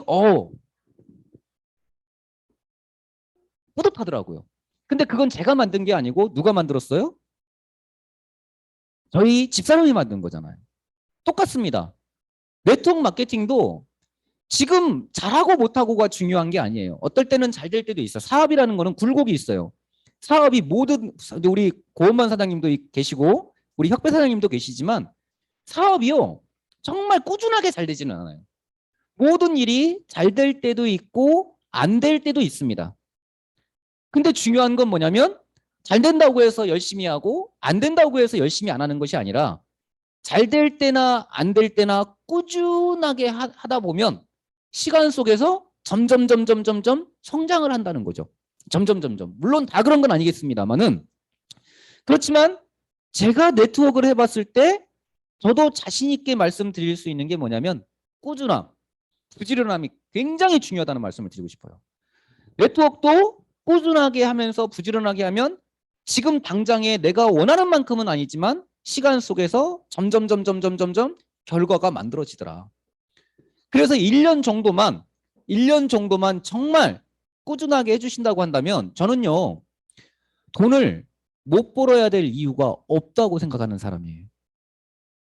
뿌듯하더라고요. 근데 그건 제가 만든 게 아니고 누가 만들었어요? 저희 집사람이 만든 거잖아요. 똑같습니다. 네트워크 마케팅도 지금 잘하고 못하고가 중요한 게 아니에요. 어떨 때는 잘 될 때도 있어요. 사업이라는 거는 굴곡이 있어요. 사업이 우리 고원만 사장님도 계시고 우리 혁배 사장님도 계시지만 사업이요, 정말 꾸준하게 잘 되지는 않아요. 모든 일이 잘 될 때도 있고 안 될 때도 있습니다. 근데 중요한 건 뭐냐면, 잘 된다고 해서 열심히 하고 안 된다고 해서 열심히 안 하는 것이 아니라 잘 될 때나 안 될 때나 꾸준하게 하다 보면 시간 속에서 점점 성장을 한다는 거죠. 점점. 물론 다 그런 건 아니겠습니다만은, 그렇지만 제가 네트워크를 해봤을 때 저도 자신 있게 말씀드릴 수 있는 게 뭐냐면 꾸준함, 부지런함이 굉장히 중요하다는 말씀을 드리고 싶어요. 네트워크도 꾸준하게 하면서 부지런하게 하면 지금 당장에 내가 원하는 만큼은 아니지만 시간 속에서 점점 결과가 만들어지더라. 그래서 1년 정도만 정말 꾸준하게 해주신다고 한다면 저는요, 돈을 못 벌어야 될 이유가 없다고 생각하는 사람이에요.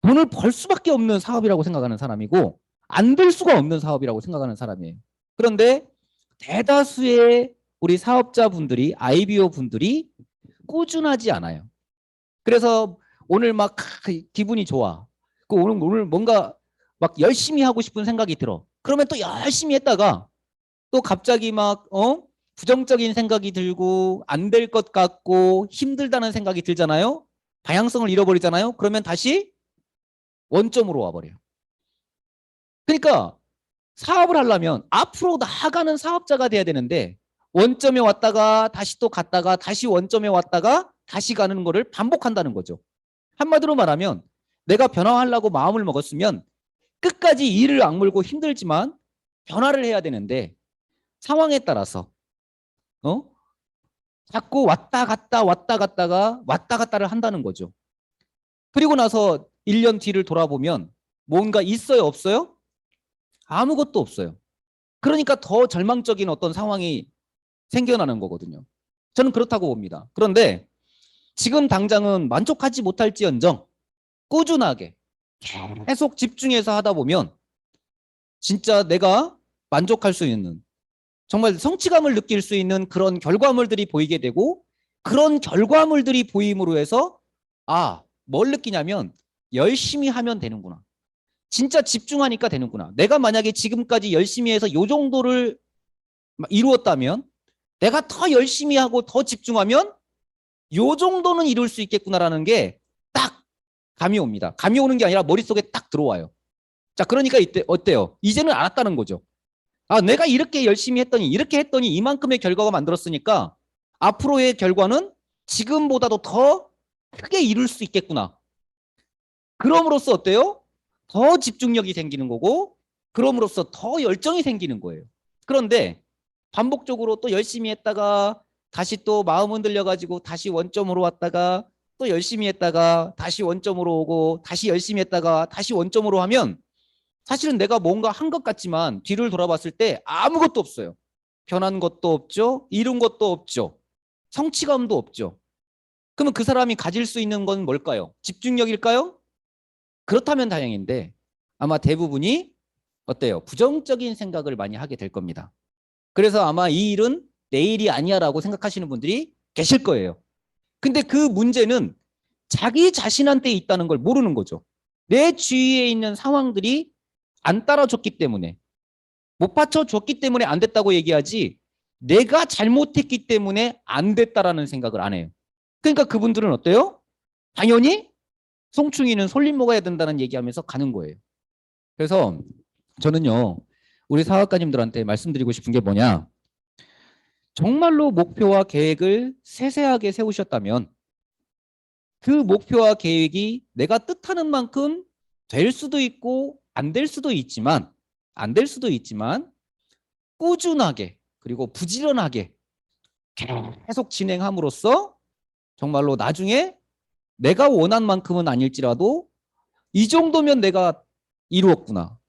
돈을 벌 수밖에 없는 사업이라고 생각하는 사람이고 안 될 수가 없는 사업이라고 생각하는 사람이에요. 그런데 대다수의 우리 사업자분들이, IBO 분들이 꾸준하지 않아요. 그래서 오늘 막 기분이 좋아. 오늘 뭔가 막 열심히 하고 싶은 생각이 들어. 그러면 또 열심히 했다가 또 갑자기 막 부정적인 생각이 들고 안 될 것 같고 힘들다는 생각이 들잖아요. 방향성을 잃어버리잖아요. 그러면 다시 원점으로 와버려요. 그러니까 사업을 하려면 앞으로 나아가는 사업자가 돼야 되는데 원점에 왔다가 다시 또 갔다가 다시 원점에 왔다가 다시 가는 거를 반복한다는 거죠. 한마디로 말하면 내가 변화하려고 마음을 먹었으면 끝까지 이를 악물고 힘들지만 변화를 해야 되는데 상황에 따라서 자꾸 왔다 갔다를 한다는 거죠. 그리고 나서 1년 뒤를 돌아보면 뭔가 있어요, 없어요? 아무것도 없어요. 그러니까 더 절망적인 어떤 상황이 생겨나는 거거든요. 저는 그렇다고 봅니다. 그런데 지금 당장은 만족하지 못할지언정 꾸준하게 계속 집중해서 하다 보면 진짜 내가 만족할 수 있는, 정말 성취감을 느낄 수 있는 그런 결과물들이 보이게 되고, 그런 결과물들이 보임으로 해서 뭘 느끼냐면 열심히 하면 되는구나. 진짜 집중하니까 되는구나. 내가 만약에 지금까지 열심히 해서 요 정도를 이루었다면 내가 더 열심히 하고 더 집중하면 요 정도는 이룰 수 있겠구나라는 게 딱 감이 옵니다. 감이 오는 게 아니라 머릿속에 딱 들어와요. 자, 그러니까 이때 어때요? 이제는 알았다는 거죠. 내가 이렇게 열심히 했더니 이렇게 했더니 이만큼의 결과가 만들었으니까 앞으로의 결과는 지금보다도 더 크게 이룰 수 있겠구나. 그럼으로써 어때요? 더 집중력이 생기는 거고 그럼으로써 더 열정이 생기는 거예요. 그런데 반복적으로 또 열심히 했다가 다시 또 마음 흔들려 가지고 다시 원점으로 왔다가 또 열심히 했다가 다시 원점으로 오고 다시 열심히 했다가 다시 원점으로 하면 사실은 내가 뭔가 한 것 같지만 뒤를 돌아봤을 때 아무것도 없어요. 변한 것도 없죠. 이룬 것도 없죠. 성취감도 없죠. 그러면 그 사람이 가질 수 있는 건 뭘까요? 집중력일까요? 그렇다면 다행인데 아마 대부분이 어때요? 부정적인 생각을 많이 하게 될 겁니다. 그래서 아마 이 일은 내 일이 아니야라고 생각하시는 분들이 계실 거예요. 근데 그 문제는 자기 자신한테 있다는 걸 모르는 거죠. 내 주위에 있는 상황들이 안 따라줬기 때문에, 못 받쳐줬기 때문에 안 됐다고 얘기하지 내가 잘못했기 때문에 안 됐다라는 생각을 안 해요. 그러니까 그분들은 어때요? 당연히 송충이는 솔잎 먹어야 된다는 얘기하면서 가는 거예요. 그래서 저는요, 우리 사업가님들한테 말씀드리고 싶은 게 뭐냐, 정말로 목표와 계획을 세세하게 세우셨다면 그 목표와 계획이 내가 뜻하는 만큼 될 수도 있고 안 될 수도 있지만 꾸준하게 그리고 부지런하게 계속 진행함으로써 정말로 나중에 내가 원한 만큼은 아닐지라도 이 정도면 내가 이루었구나,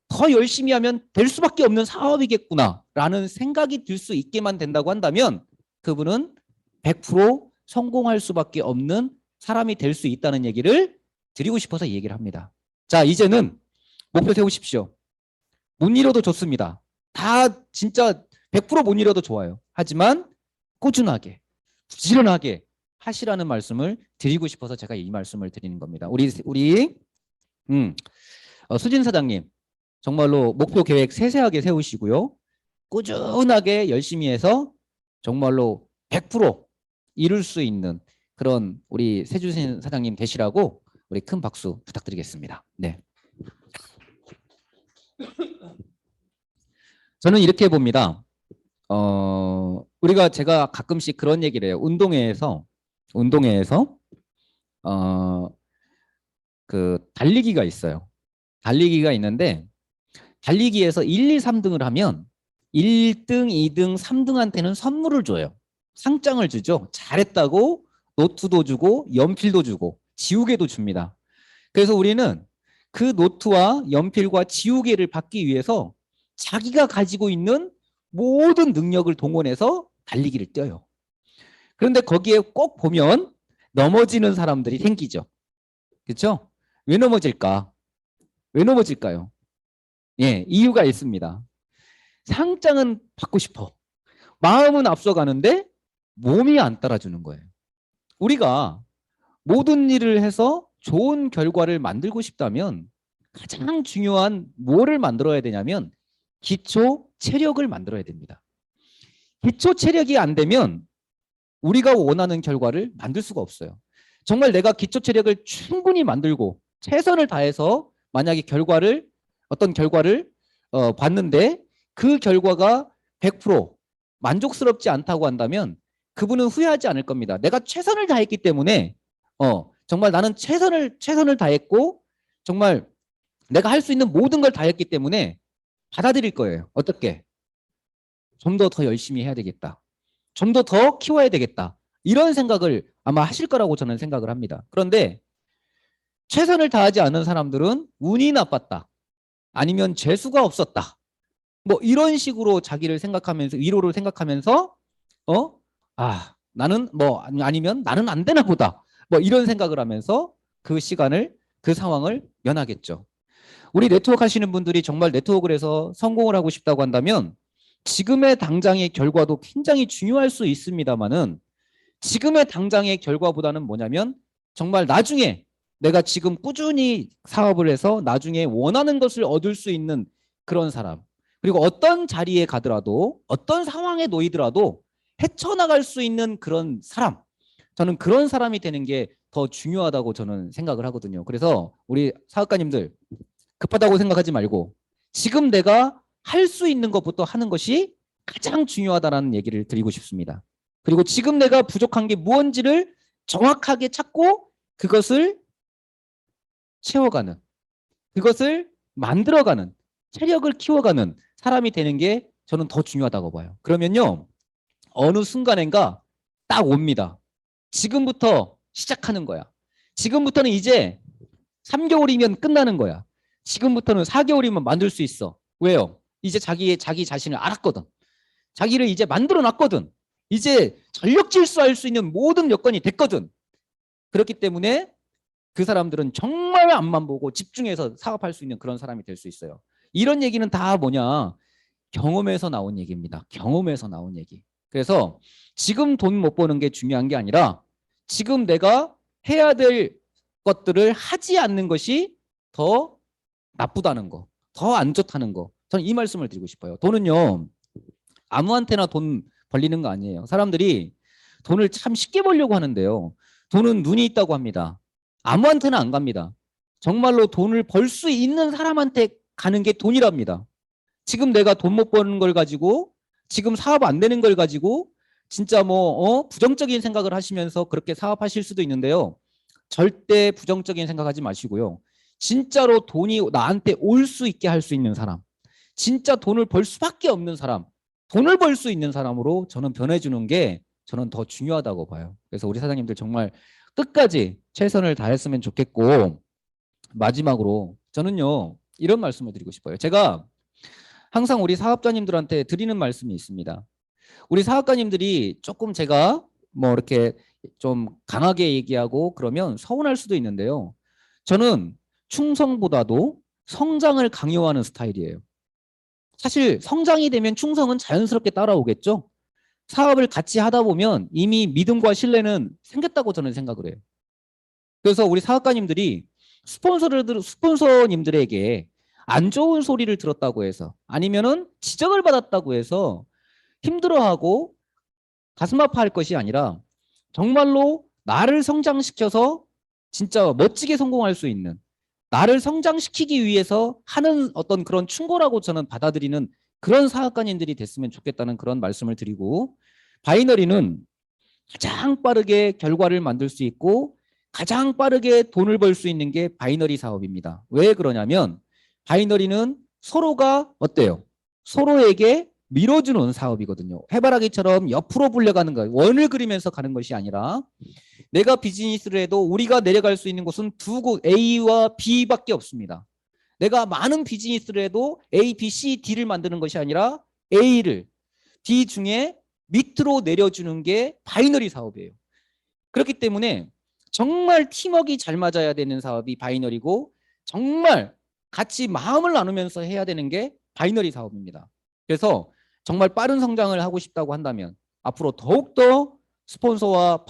더 열심히 하면 될 수밖에 없는 사업이겠구나 라는 생각이 들 수 있게만 된다고 한다면 그분은 100% 성공할 수밖에 없는 사람이 될 수 있다는 얘기를 드리고 싶어서 얘기를 합니다. 자, 이제는 목표 세우십시오. 못 이뤄도 좋습니다. 다 진짜 100%못 이뤄도 좋아요. 하지만 꾸준하게 부지런하게 하시라는 말씀을 드리고 싶어서 제가 이 말씀을 드리는 겁니다. 우리 수진 사장님, 정말로 목표 계획 세세하게 세우시고요. 꾸준하게 열심히 해서 정말로 100% 이룰 수 있는 그런 우리 세주신 사장님 되시라고 우리 큰 박수 부탁드리겠습니다. 네. 저는 이렇게 봅니다. 제가 가끔씩 그런 얘기를 해요. 운동회에서 그 달리기가 있어요. 달리기가 있는데 달리기에서 1, 2, 3등을 하면 1등, 2등, 3등한테는 선물을 줘요. 상장을 주죠. 잘했다고 노트도 주고 연필도 주고 지우개도 줍니다. 그래서 우리는 그 노트와 연필과 지우개를 받기 위해서 자기가 가지고 있는 모든 능력을 동원해서 달리기를 뛰어요. 그런데 거기에 꼭 보면 넘어지는 사람들이 생기죠. 그렇죠? 왜 넘어질까? 왜 넘어질까요? 예, 이유가 있습니다. 상장은 받고 싶어. 마음은 앞서가는데 몸이 안 따라주는 거예요. 우리가 모든 일을 해서 좋은 결과를 만들고 싶다면 가장 중요한 뭐를 만들어야 되냐면 기초 체력을 만들어야 됩니다. 기초 체력이 안 되면 우리가 원하는 결과를 만들 수가 없어요. 정말 내가 기초 체력을 충분히 만들고 최선을 다해서 만약에 어떤 결과를 봤는데 그 결과가 100% 만족스럽지 않다고 한다면 그분은 후회하지 않을 겁니다. 내가 최선을 다했기 때문에 정말 나는 최선을 다했고 정말 내가 할 수 있는 모든 걸 다했기 때문에 받아들일 거예요. 어떻게? 좀 더 열심히 해야 되겠다. 좀 더 키워야 되겠다. 이런 생각을 아마 하실 거라고 저는 생각을 합니다. 그런데 최선을 다하지 않는 사람들은 운이 나빴다. 아니면 재수가 없었다. 뭐 이런 식으로 자기를 생각하면서 위로를 생각하면서 나는 뭐 아니면 나는 안 되나 보다. 뭐 이런 생각을 하면서 그 시간을 그 상황을 면하겠죠. 우리 네트워크 하시는 분들이 정말 네트워크를 해서 성공을 하고 싶다고 한다면 지금의 당장의 결과도 굉장히 중요할 수 있습니다만은 지금의 당장의 결과보다는 뭐냐면 정말 나중에 내가 지금 꾸준히 사업을 해서 나중에 원하는 것을 얻을 수 있는 그런 사람, 그리고 어떤 자리에 가더라도 어떤 상황에 놓이더라도 헤쳐나갈 수 있는 그런 사람, 저는 그런 사람이 되는 게 더 중요하다고 저는 생각을 하거든요. 그래서 우리 사업가님들 급하다고 생각하지 말고 지금 내가 할 수 있는 것부터 하는 것이 가장 중요하다는 얘기를 드리고 싶습니다. 그리고 지금 내가 부족한 게 무언지를 정확하게 찾고 그것을 채워가는, 그것을 만들어가는, 체력을 키워가는 사람이 되는 게 저는 더 중요하다고 봐요. 그러면요, 어느 순간인가 딱 옵니다. 지금부터 시작하는 거야. 지금부터는 이제 3개월이면 끝나는 거야. 지금부터는 4개월이면 만들 수 있어. 왜요? 이제 자기 자신을 알았거든. 자기를 이제 만들어 놨거든. 이제 전력 질주할 수 있는 모든 여건이 됐거든. 그렇기 때문에 그 사람들은 정말 앞만 보고 집중해서 사업할 수 있는 그런 사람이 될 수 있어요. 이런 얘기는 다 뭐냐? 경험에서 나온 얘기입니다. 경험에서 나온 얘기. 그래서 지금 돈 못 버는 게 중요한 게 아니라 지금 내가 해야 될 것들을 하지 않는 것이 더 나쁘다는 거, 더 안 좋다는 거. 저는 이 말씀을 드리고 싶어요. 돈은요, 아무한테나 돈 벌리는 거 아니에요. 사람들이 돈을 참 쉽게 벌려고 하는데요. 돈은 눈이 있다고 합니다. 아무한테나 안 갑니다. 정말로 돈을 벌 수 있는 사람한테 가는 게 돈이랍니다. 지금 내가 돈 못 버는 걸 가지고 지금 사업 안 되는 걸 가지고 진짜 부정적인 생각을 하시면서 그렇게 사업하실 수도 있는데요. 절대 부정적인 생각하지 마시고요. 진짜로 돈이 나한테 올 수 있게 할 수 있는 사람, 진짜 돈을 벌 수밖에 없는 사람, 돈을 벌 수 있는 사람으로 저는 변해주는 게 저는 더 중요하다고 봐요. 그래서 우리 사장님들 정말 끝까지 최선을 다했으면 좋겠고, 마지막으로 저는요 이런 말씀을 드리고 싶어요. 제가 항상 우리 사업자님들한테 드리는 말씀이 있습니다. 우리 사업가님들이 조금 제가 뭐 이렇게 좀 강하게 얘기하고 그러면 서운할 수도 있는데요. 저는 충성보다도 성장을 강요하는 스타일이에요. 사실 성장이 되면 충성은 자연스럽게 따라오겠죠. 사업을 같이 하다 보면 이미 믿음과 신뢰는 생겼다고 저는 생각을 해요. 그래서 우리 사업가님들이 스폰서님들에게 안 좋은 소리를 들었다고 해서 아니면은 지적을 받았다고 해서 힘들어하고 가슴 아파할 것이 아니라 정말로 나를 성장시켜서 진짜 멋지게 성공할 수 있는, 나를 성장시키기 위해서 하는 어떤 그런 충고라고 저는 받아들이는 그런 사업가님들이 됐으면 좋겠다는 그런 말씀을 드리고, 바이너리는 가장 빠르게 결과를 만들 수 있고 가장 빠르게 돈을 벌 수 있는 게 바이너리 사업입니다. 왜 그러냐면 바이너리는 서로가 어때요? 서로에게 밀어주는 사업이거든요. 해바라기처럼 옆으로 불려가는 거, 원을 그리면서 가는 것이 아니라 내가 비즈니스를 해도 우리가 내려갈 수 있는 곳은 두 곳, A와 B밖에 없습니다. 내가 많은 비즈니스를 해도 A, B, C, D를 만드는 것이 아니라 A를 D 중에 밑으로 내려주는 게 바이너리 사업이에요. 그렇기 때문에 정말 팀워크가 잘 맞아야 되는 사업이 바이너리고 정말 같이 마음을 나누면서 해야 되는 게 바이너리 사업입니다. 그래서 정말 빠른 성장을 하고 싶다고 한다면 앞으로 더욱더 스폰서와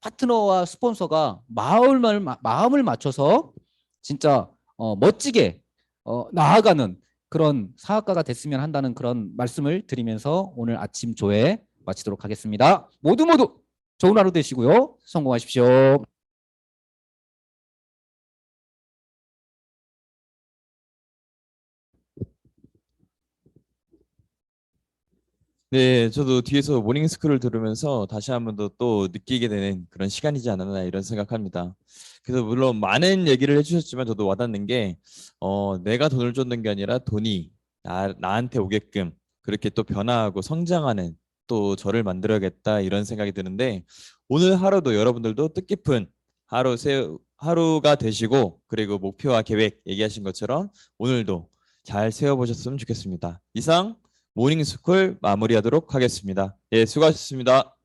파트너와 스폰서가 마음을 맞춰서 진짜 멋지게 나아가는 그런 사업가가 됐으면 한다는 그런 말씀을 드리면서 오늘 아침 조회 마치도록 하겠습니다. 모두 좋은 하루 되시고요. 성공하십시오. 네, 저도 뒤에서 모닝스쿨을 들으면서 다시 한 번 더 또 느끼게 되는 그런 시간이지 않았나 이런 생각합니다. 그래서 물론 많은 얘기를 해주셨지만 저도 와닿는 게 내가 돈을 쫓는 게 아니라 돈이 나한테 오게끔 그렇게 또 변화하고 성장하는 또 저를 만들어야겠다 이런 생각이 드는데 오늘 하루도 여러분들도 뜻깊은 하루가 되시고 그리고 목표와 계획 얘기하신 것처럼 오늘도 잘 세워보셨으면 좋겠습니다. 이상 모닝스쿨 마무리하도록 하겠습니다. 예, 수고하셨습니다.